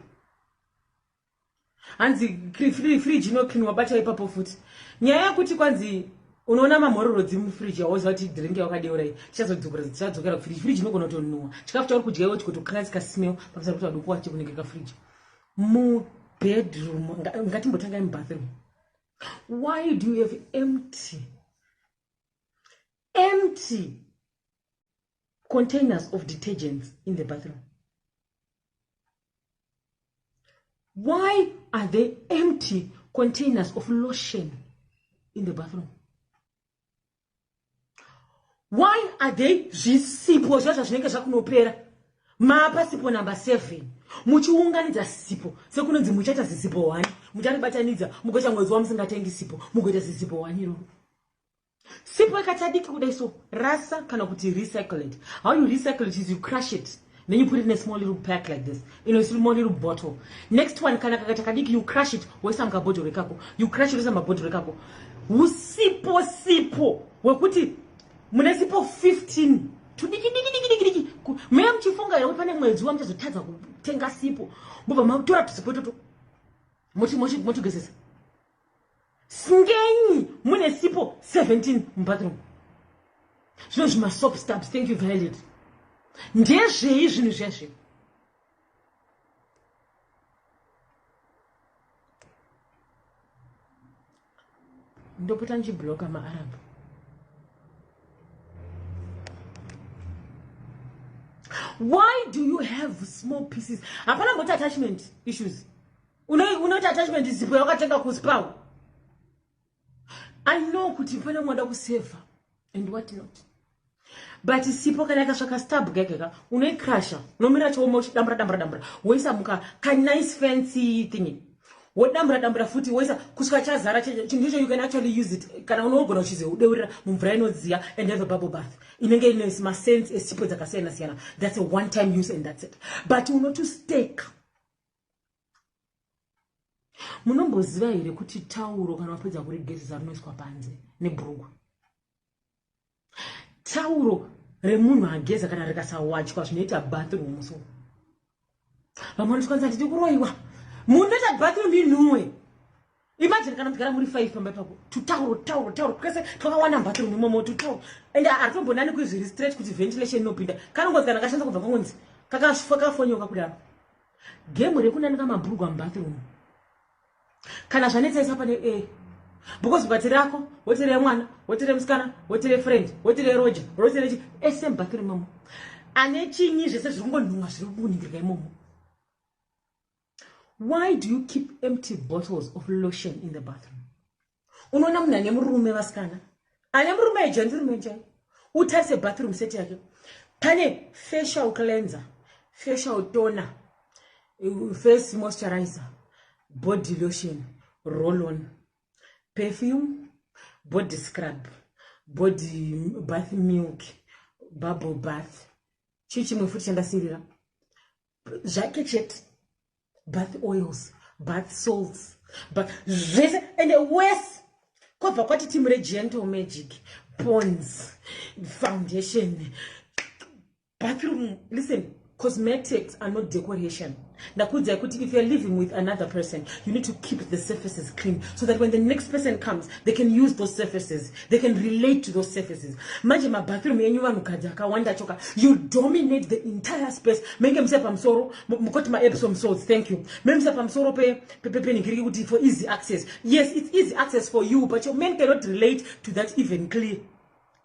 Hanzi fridge inoklinwa bata ipapo futi nyaya yekuti kwanzi unoona mamhororo dzimufridge yawoziva kuti drink yawakadeura iyi tichadzokera kufridge inogona kutonhuwa chikafu chauri kudya iwo chikotokanasika smell pakusara kuti waduku wache kunenge kafridge mubedroom ngatimbotangai mubathroom. Why do you have empty containers of detergents in the bathroom? Why are there empty containers of lotion in the bathroom? Why are there zvisipo zvinenge zvakunopera mapa sipo number 7 muchiunganidza sipo sekunonzi muchaita zisipo 1 mucharibatanidza mugoita mwezi wamusingatengi sipo mugoita zisipo 1 iroro Sipo ikachadiki kudai so rasa kana kuti recycle it. How you recycle it is you crush it. Then you put it in a small little pack like this. In a small little bottle. Next one kana kakachadiki you crush it. Wesa mkabojo rekako. You crush it wesa mkabojo rekako. Usipo. Wekuti munesipo 15. Tudiki. Meya mchifunga ya wepane mwezi wa mchazo taza kutenga sipo. Buba mautura tusipo tutu. Mochi gesesa. Singenyi mune sipo 17 mbathroom. Zvino my soap stabs, thank you Violet. Ndezvei zvinhu zveshe. Ndopota nchibloka maArab. Why do you have small pieces? Hapana ngoti attachment issues. Unoti attachment isipo yakatenga kuspaw. I know kuti pana mwada kuseva and what not. But sipo kana yakasvaka stab gagega unoikrasha nomira chomo dambra woisa muka ka nice fancy thingy wodambra futi woisa kusvika chazara chindicho you can actually use it kana unogona uchize udeurira mumvura inodziya and have a bubble bath inenge ine ma sense esipo dzakasiyana. That's a one time use and that's it. But you know to stake munomboziva here kuti tauro kana wapedza kurigezesa rinoiswa panze nebhurugu. Tauro remunhu ageza kana rikasawachwa zvinoita bathroom so. Vamwe vanotwanza titi kuroiwa. Munhu noita bathroom inhuwe. Imagine kana mugara muri 5 pamba ipapo. Tauro. Kwese twakawana bathroom imomo tauro. And aritombonani kuizviri stretch kuti ventilation inopinda. Kana ngozi kana kashanza kubva kunzi. Kakafonyoka kudaro. Game rekunanika mabhurugu mubathroom. Kana zvanetsaisa pane because bati rako wotere mwana wotere musikana wotere friend wotere Roger wotere same bathroom mama ane chinyi zvese zvirongonhunga zviri kuningirika imomo. Why do you keep empty bottles of lotion in the bathroom? Unoona munhu ane murume vasikana ane murume ejenzirume njai utarise bathroom set yake pane facial cleanser, facial toner, face moisturizer, body lotion, roll-on, perfume, body scrub, body bath milk, bubble bath, chichimwe futi chandasirira, jacket, bath oils, bath salts, and the worst, kwabva kwati timure Gentle Magic, Pond's, foundation, bathroom. Listen, cosmetics are not decoration. If you're living with another person, you need to keep the surfaces clean so that when the next person comes, they can use those surfaces. They can relate to those surfaces. Imagine my bathroom, you dominate the entire space. Make himself I'm sorrow, my Epsom salts, thank you. Himself I'm sorrow for easy access. Yes, it's easy access for you, but your man cannot relate to that even clean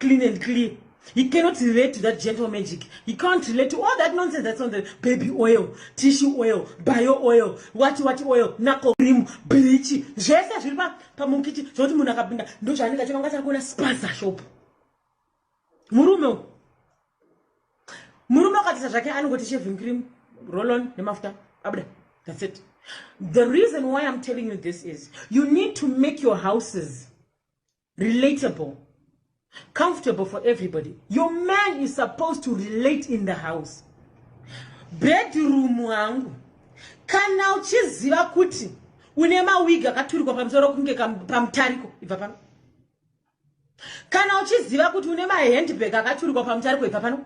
and clear. He cannot relate to that Gentle Magic. He can't relate to all that nonsense that's on the baby oil, tissue oil, bio oil, what oil, knuckle cream, bleach. Jesa shiripa pamunkichi. Zoti muna kapinda. Ndo chanika chonga chakuna spaza shop. Murume katisa zake anogoti shaving cream, roll on, nemafuta. Abda. That's it. The reason why I'm telling you this is you need to make your houses relatable, comfortable for everybody. Your man is supposed to relate in the house. Bedroom wangu kana uchiziva kuti une mawigi akaturikwa pamusoro kunge pamutariko ibva pano. Kana uchiziva kuti une mahandbag akaturikwa pamutariko ibva pano.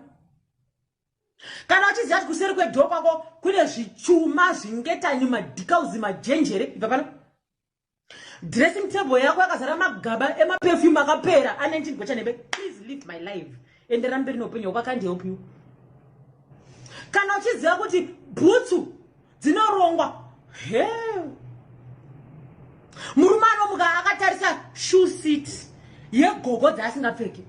Kana uchiziva kuti kuseri kwedhoo kwako kune zvichuma zvingetanyi madhikauzi majenjere ibva pano. Dressing table yako yakazara magaba emaperfume akapera ane chingwa chanebe. Please live my life. Endera mberi noupenyu hwako can't help you. Kana uchiziva kuti bhutsu dzinorongwa murume anomuka akatarisa shoe seat yegogo dzaasingapfeki.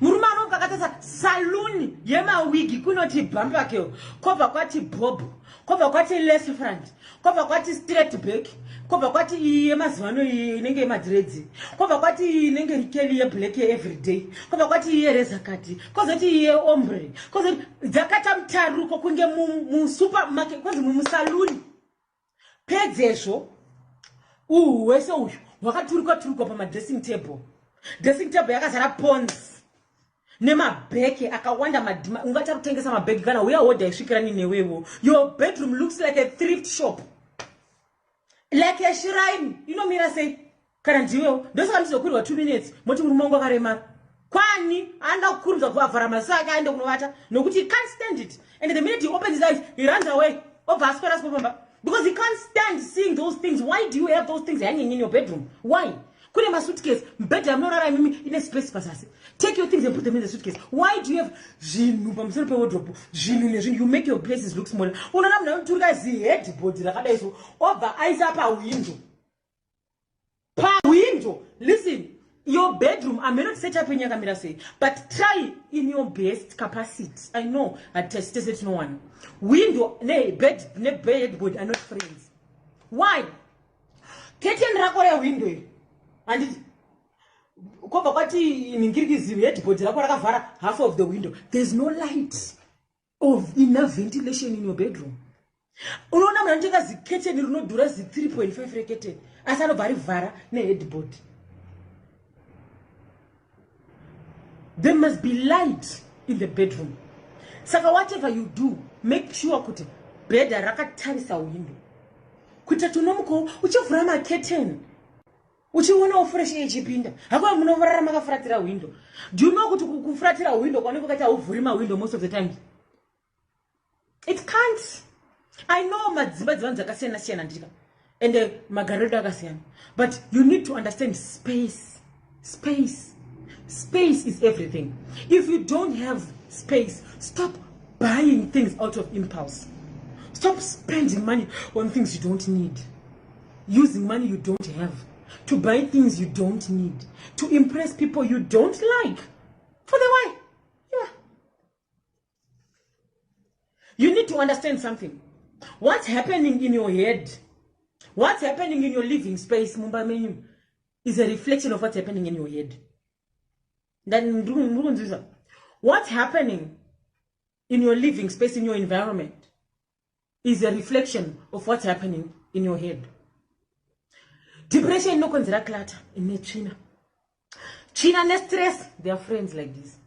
Murume anomuka akatarisa saluni yemawigi kunoti bumper curl, kobva kwati bob, kobva kwati lace front, kobva kwati straight back, kobva kwati yemazivano inenge yemadreads, kobva kwati inenge rikeli yeblack everyday, kobva kwati yereza kati, kozoti ombre, kozoti dzakata mutaruko kunge musupermarket, kozi musaluni. Pedzezvo wese uyu wakaturikwa pamadressing table dressing table yakazara pons nemabheke akawanda madhima ungata kutengesa mabheke kana uya hodha isvikirani newewo. Your bedroom looks like a thrift shop, like a shrine. Inomira sei kana ndiwewo ndosaka ndizokurirwa 2 minutes moti murume wangu akaremara kwani anda kukurudzwa kuvavhara maziso ake aende kunovata nokuti he can't stand it, and the minute he opens his eyes he runs away obva aswera sikupamba because he can't stand seeing those things. Why do you have those things hanging in your bedroom? Why? Kune masuitcase mbedha yamunorara imimi ine space pasasi. Take your things and put them in the suitcase. Why do you have zvinhu pamusoro pewardrobe zvinhu nezvinhu? You make your places look smaller. Unoona munhu anoturika ziheadboard rakadai so obva aisa pawindow. Pawindow. Listen, your bedroom, I may not set up in your camera say, but try in your best capacity. I know I tested it no one. Window, bedboard are not friends. Why? Curtain rakora window. And it cover party in Kirgiz headboard rakavara half of the window. There's no light of enough ventilation in your bedroom. Unaona mnataka zikete rinodhura zi 3.5 rekete. Asano bari vara ne headboard. There must be light in the bedroom. Saka whatever you do, make sure kuti bed rakatarisa window. Kuita tunomuko uchivhura maketeni. Uchiona fresh air ichipinda. Hakuna munovarara makafuratira window. Do you know kuti kufuratira window kwaniko kaita uvhuri window most of the time? It can't. I know madzimba dzivanhu dzakasiyana siyana ndika. And magariro akasiyana. But you need to understand space. Space. Space is everything. If you don't have space, stop buying things out of impulse. Stop spending money on things you don't need. Using money you don't have to buy things you don't need, to impress people you don't like. For the why? Yeah. You need to understand something. What's happening in your head, what's happening in your living space, Mumba menu, is a reflection of what's happening in your head. What's happening in your living space, in your environment, is a reflection of what's happening in your head. Depression no consider clutter in China. China ne stress, they are friends like this.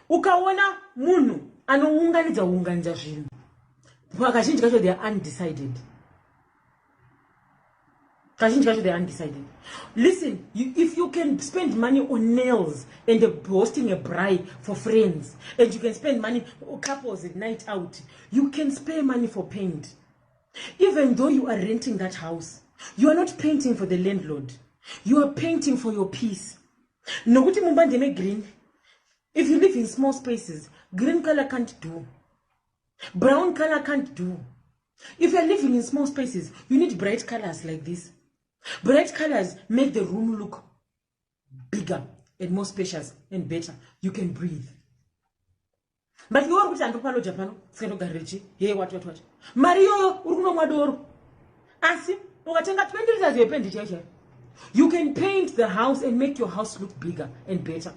Ukaona munu anounganidza unganidza zvinhu. Kazhinji kacho they are undecided. They are undecided. Listen, if you can spend money on nails and hosting a braai for friends, and you can spend money on couples at night out, you can spare money for paint. Even though you are renting that house, you are not painting for the landlord. You are painting for your peace. Nokuti mumbande me green. If you live in small spaces, green color can't do. Brown color can't do. If you're living in small spaces, you need bright colors like this. Bright colors make the room look bigger and more spacious and better. You can breathe. But you are going to Japan, hey, what? Mario, Madoro. Asi, you can paint the house and make your house look bigger and better.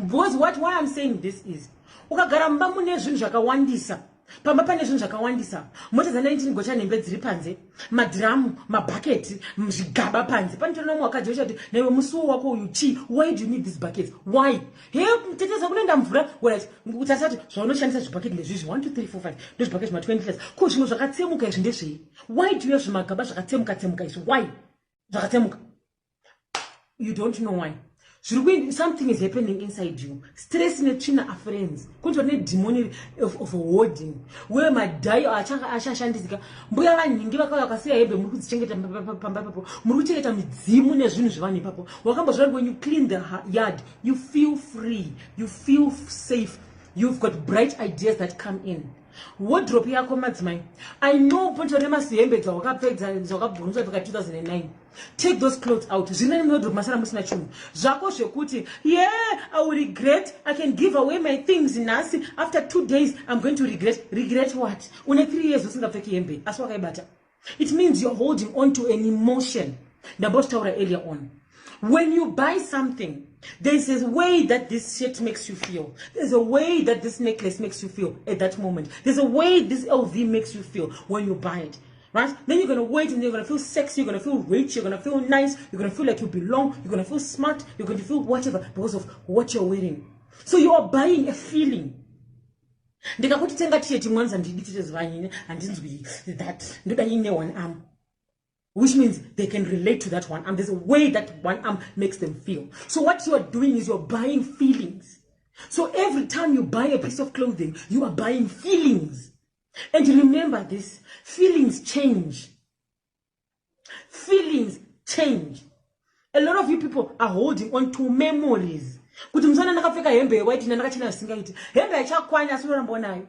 Because why I'm saying this is, ukagaramba mune zvinhu zvakawandisa. Pamba pane zvinhu zvakawandisa. Mota za 19 gocha nembe dziri panze, madrum, mabaketi, zvigaba panze. Panotona mumwe akajecha kuti newe musuwo wako uyu chi, why do you need these buckets? Why? He muteteza kunoenda mvura, right? Utasati zvaunoshandisa zvibaketi ndezvizvi 1 2 3 4 5 ndozvibaketi ma 20 liters. Ko zvimwe zvakatsemuka izvi ndezvei? Why do you have zvimagaba zvakatsemuka izvi? Why? Zvakatsemuka. You don't know why. Something is happening inside you. Stress in China are friends. Control demon of hoarding. Where my die or ashandisika. Mbuya vaningi vakasiya hebe muri kudzichengeta pamba papo. Muri kuchengeta midzimu nezvinhu zvivani papo. Wakamba zvari when you clean the yard, you feel free. You feel safe. You've got bright ideas that come in. Wardrobe yako madzimai. I know poncho remasiembe dzawakapedza dzawakabhurunzwa paka 2009. Take those clothes out. Zvinani wardrobe masara musina chinhu. Zvako zvekuti, yeah, I will regret. I can give away my things nasi. After 2 days, I'm going to regret. Regret what? Une 3 years usingapfeki hembe. Asi wakaibata. It means you're holding on to an emotion. Ndabotaura earlier on. When you buy something, there's a way that this shirt makes you feel. There's a way that this necklace makes you feel at that moment. There's a way this LV makes you feel when you buy it. right? Then you're going to wait and you're going to feel sexy, you're going to feel rich, you're going to feel nice, you're going to feel like you belong, you're going to feel smart, you're going to feel whatever because of what you're wearing. So you are buying a feeling. That one arm, which means they can relate to that one arm. There's a way that one arm makes them feel. So what you are doing is you're buying feelings. So every time you buy a piece of clothing, you are buying feelings. And remember this, feelings change. Feelings change. A lot of you people are holding on to memories. Kuti mzana nakapfeka hembe white ndakachena singaiti. Hembe yachakwanya asinoramba nayo.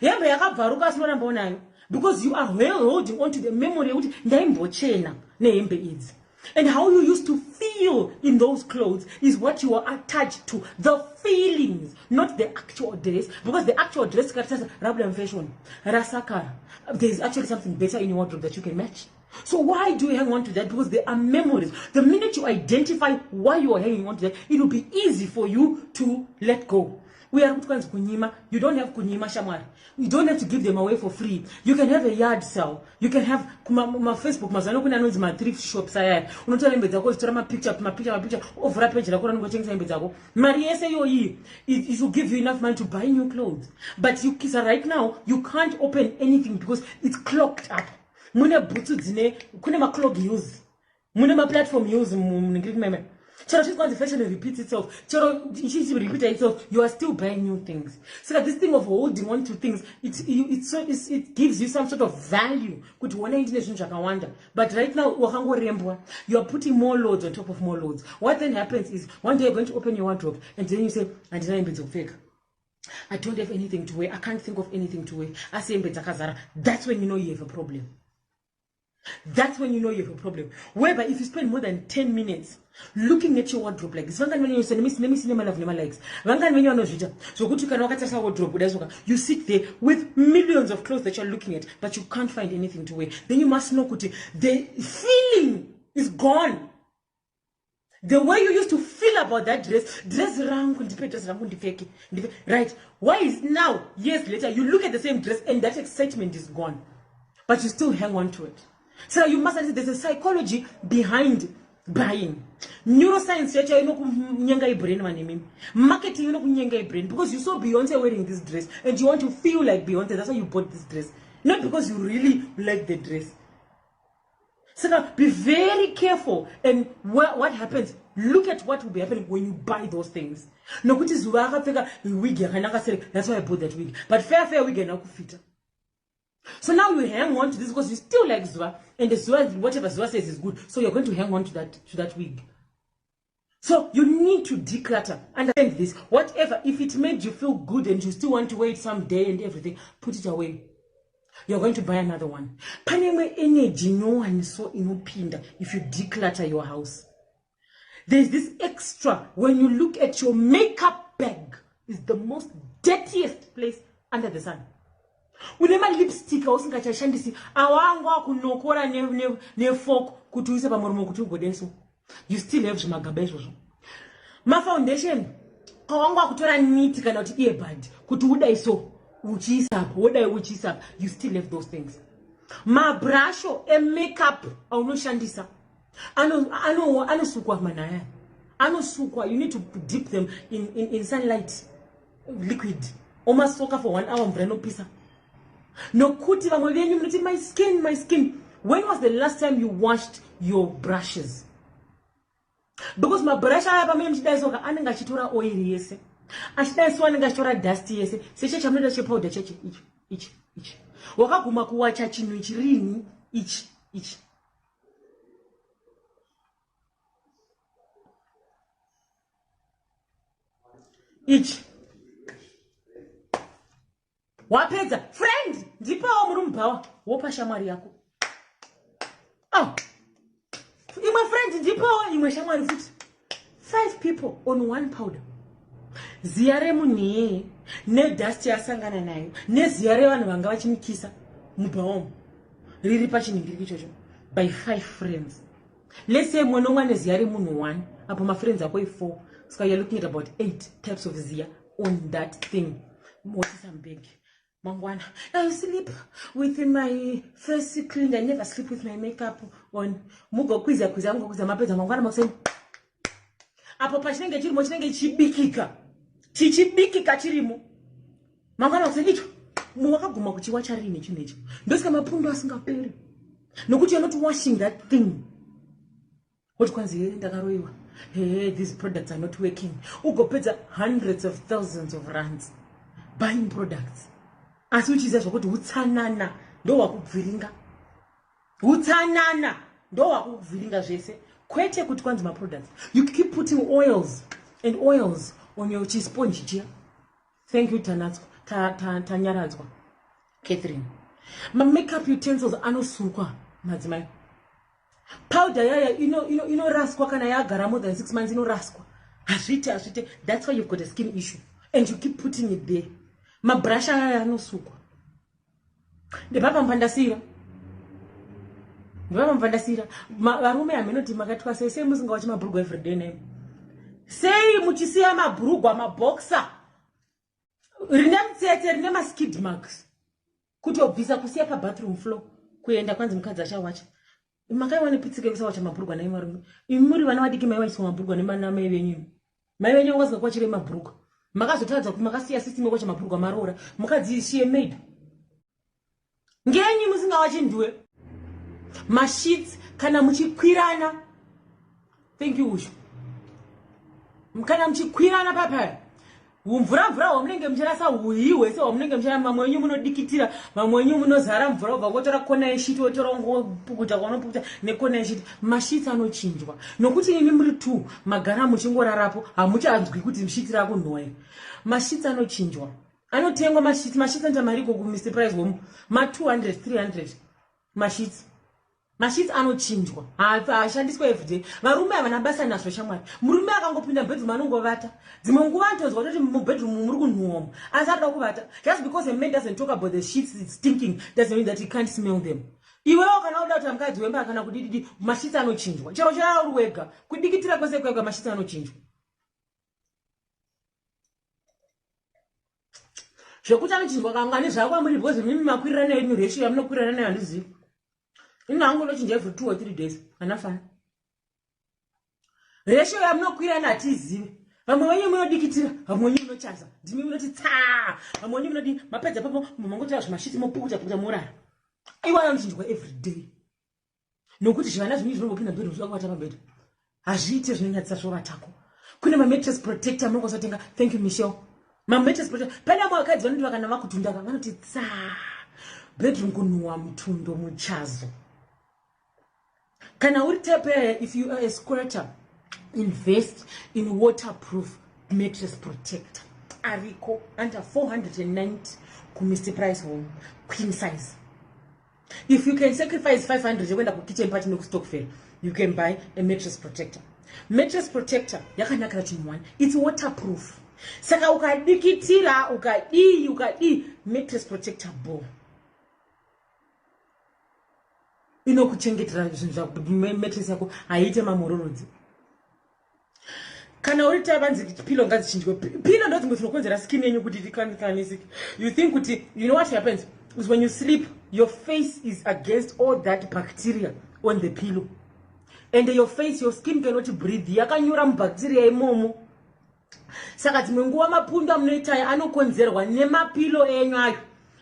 Hembe yakabvaruka asinoramba nayo. Because you are well holding on to the memory kuti ndaimbochena nehembe idzi. And how you used to feel in those clothes is what you are attached to. The feelings, not the actual dress. Because the actual dress is Rablam fashion. Rasakara. There is actually something better in your wardrobe that you can match. So why do you hang on to that? Because there are memories. The minute you identify why you are hanging on to that, it will be easy for you to let go. We are kunyima. You don't have kunyima shamar. You don't have to give them away for free. You can have a yard sale. You can have my Facebook. My thrift shops. Picture. Over page. It will give you enough money to buy new clothes. But you right now, you can't open anything because it's clogged up. Mune butsu dzine kune maclog use. Mune ma platform use meme. Chero she's going to fashion and repeat itself. Chero she repeat itself. You are still buying new things. So that this thing of holding on to things, it gives you some sort of value. But right now, you are putting more loads on top of more loads. What then happens is one day you're going to open your wardrobe and then you say, I don't have anything to wear. I can't think of anything to wear. I say, that's when you know you have a problem. That's when you know you have a problem. Whereby if you spend more than 10 minutes looking at your wardrobe like this, you sit there with millions of clothes that you're looking at, but you can't find anything to wear. Then you must know the feeling is gone. The way you used to feel about that dress, right? Why is now, years later, you look at the same dress and that excitement is gone, but you still hang on to it. So you must understand there's a psychology behind buying. Neuroscience, marketing, because you saw Beyonce wearing this dress and you want to feel like Beyonce. That's why you bought this dress, not because you really like the dress. So now be very careful. And what happens? Look at what will be happening when you buy those things. That's why I bought that wig. But fair wig and fit. So now you hang on to this because you still like Zua, and the Zua, whatever Zua says is good. So you're going to hang on to that wig. So you need to declutter. Understand this. Whatever, if it made you feel good and you still want to wear it someday and everything, put it away. You're going to buy another one. Energy, no one so inopinda if you declutter your house. There's this extra when you look at your makeup bag. It's the most dirtiest place under the sun. Unema lipstick usingachashandisi awangu akunokora ne fork kuti uise pamuromo kuti ugodenso. You still have zvimagaba izvozvo. Ma foundation awangu akutora niti kana kuti earbud kuti udaiso uchisapo wodai uchisapo. You still have those things. Ma brush e makeup aunoshandisa anosukwa manaya. Anosukwa, you need to dip them in sunlight liquid. Omasoka for 1 hour mbreno pisa. No kuti my skin. When was the last time you washed your brushes? Because my brush anenga chitora oil yese. Ashidaiso anenga chitora dust yese. Seche chamnoda che powder cheche ich. Wakaguma kuwacha chinu chirini ich. Wapedza friend ndipawo murumbawa wopa shamwari yako. Imwe friend ndipawo imwe shamwari futi. 5 people on 1 powder. Ziare munye ne dust yasangana nayo ne ziare vanhu vanga vachimikisa mubawo riri pachiningiri ichocho by 5 friends. Let's say mwana mwana ziare munhu 1 apo ma friends ako 4. So you're looking at about 8 types of zia on that thing. What is some big? mangwana. I sleep with my face cleaned. I never sleep with my makeup on. Mugo kwiza mapedza mangwana makuseni. Apo pachinenge chirimo chinenge chibikika. Chichibikika chirimo. Mangwana makuseni icho. Muwakaguma kuchiwa charini chinecho. Ndosika mapundo asingaperi. Nokuti you're not washing that thing. What kwanzi ndakaroiwa. Hey, these products are not working. Ugopedza hundreds of thousands of rands buying products. Asi uchiziva zvokuti utsanana ndo wakubviringa. Utsanana ndo wakubviringa zvese. Kwete kuti kwanzi ma products. You keep putting oils and oils on your sponge chia. Thank you Tanyaradzwa. Catherine. My makeup utensils anosukwa madzimai. Powder yaya raswa kana yagara more than 6 months raskwa. Hazvite. That's why you've got a skin issue and you keep putting it there. My brush yaya anosukwa. Ndepapa mpandasira. Varume amenoti makatwa sei musingawachi mabhurugwa every day name. Sei muchisiya mabhurugwa maboxer. Rine mutsetse rine ma skid marks. Kuti obvisa kusiya pa bathroom floor kuenda kwanzi mukadzi achawacha. Makaiwane pitsike kusawacha mabhurugwa naye marume. Imuri vana vadiki mai vaiswa mabhurugwa nemana mai venyu. Mai venyu ngazika kwachire mabhurugwa. Makazotadza kuti makasiya system yokwacha mabhurugwa marora. Mukadzi she made. Ngenyi musingawachi ndiwe. Mashits kana muchikwirana. Thank you Ushu. Kana muchikwirana papa. Mvura wamunenge muchirasa huiwe se wamunenge muchira mamwe wenyu munodikitira mamwe wenyu munozara mvura ubva kotora kona yeshiti wotora ngopukuta kwanopukuta nekona yeshiti mashiti anochinjwa nokuti imi muri 2 magara muchingorarapo hamuchanzwi kuti mshiti rakunhoya mashiti anochinjwa anotengwa mashiti anta mariko ku Mr Price home ma 200 300 mashiti anochinjwa haashandiswa everyday varume havana basa nazvo shamwari murume akangopinda bedroom anongovata dzimwe nguva anotozwa kuti mubedroom muri kunhuomo asi arida kuvata just because a man doesn't talk about the sheets stinking doesn't mean that he can't smell them. Iwewo kana uda kuti mukadzi wemba kana kudididi mashiti anochinjwa chero chara uri wega kudikitira kwese kwega mashiti anochinjwa zvekuti anochinjwa kangani zvako muri because mimi makwirirana yenyu ratio yamunokwirirana nayo handizivi. Inango lochinja every 2 or 3 days. Anafana. Ratio yamunokwirana atizivi. Vamwe wenyu munodikitira, vamwe wenyu munochaza. Ndimi munoti tsa. Vamwe wenyu munoti mapedza papo mumangotira zvimashiti mopukuta murara. Iwa anochinjwa every day. Nokuti zvivana zvimwe zvinongopinda bedroom zvakavata pabed. Hazviite zvinonyadzisa zvovatako. Kune ma mattress protector munokosatenga. Thank you Michelle. Ma mattress protector. Pane vakadzi vanoti vakana vakutundaka vanoti tsa. Bedroom kunhuwa mutundo muchazo. Can I tell you, if you are a squatter, invest in waterproof mattress protector. Ariko under 490 ku Mr Price home queen size. If you can sacrifice 500, you wenda ku kitchen party no stock fair, you can buy a mattress protector. Mattress protector yakanakira chinhu, it's waterproof. Saka ukadikitira ukadi mattress protector ball. Inokuchengetera zvinhu zvakuti mattress yako haite mamororodzi. Kana uri tavanzi pillow ngadzichinjwe. Pillow ndo dzimwe dzinokonzera skin yenyu kuti ikanikanisike. You think kuti you know what happens is when you sleep your face is against all that bacteria on the pillow. And your face, your skin cannot breathe. Yakanyura mubacteria imomo. Saka dzimwe nguva mapundu amunoita anokonzerwa nemapilo enyu ayo.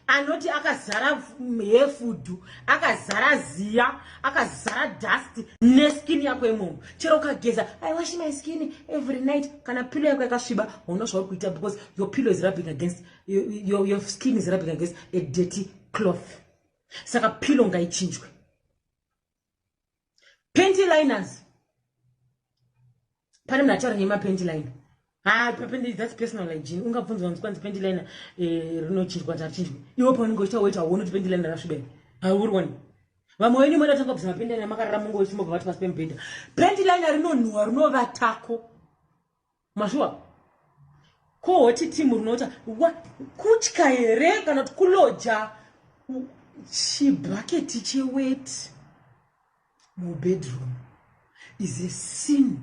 Anoti akazara hair food, akazara ziya, akazara dust, neskin yako imomo. Chero ukageza, I wash my skin every night. Kana pillow yako yakasviba, unosva uri kuita because your pillow is rubbing against, your skin is rubbing against a dirty cloth. Saka pillow ngaichinjwe. Panty liners. Pane mnachara nyema panty liner. That's personal hygiene. Ungabvunzwa nzikwanzi panty liner rinochinjwa zachinjwa. Iwo paunenge uchitawaita uone kuti panty liner rasvibeni. Hauriwani. Vamwe wenyu munotanga kubvisa panty liner makarara mungo uchimobva vati pasi pemubhedha. Panty liner rinonhuwa rinovatako. Mazviwa. Ko hoti team rinota kutya here kana kuti kuloja chibhaketi cheweti mubedroom is a sin.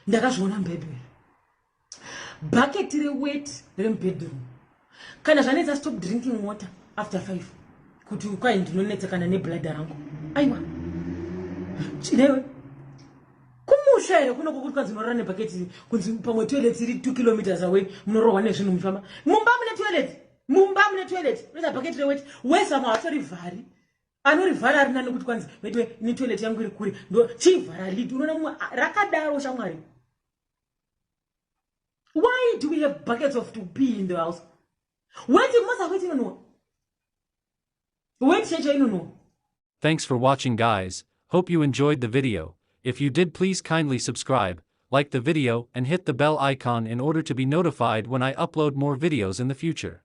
Ndakazviona mbebere. Bucket rewet rembedroom. Kana zvanetsa stop drinking water. after 5 kuti kwai ndinonetsekana nebladha rangu aiwa chinewe kumusha here kunoko kuti kwanzi unorora nebhaketi kunzi pamwe toilet iri 2 kilometers away munorohwa nezvinhu muchifamba mumba mune toilet unoita bhaketi reweti wese amwe hatorivhari anorivhara ari nani kuti kwanzi wetiwe ini toilet yangu iri kuri ndo chivhara lidi unoona mumwe rakadaro shamwari. Why do we have buckets of to pee in the house? Wait, must wait, no. Wait, no. Thanks for watching, guys. Hope you enjoyed the video. If you did, please kindly subscribe, like the video, and hit the bell icon in order to be notified when I upload more videos in the future.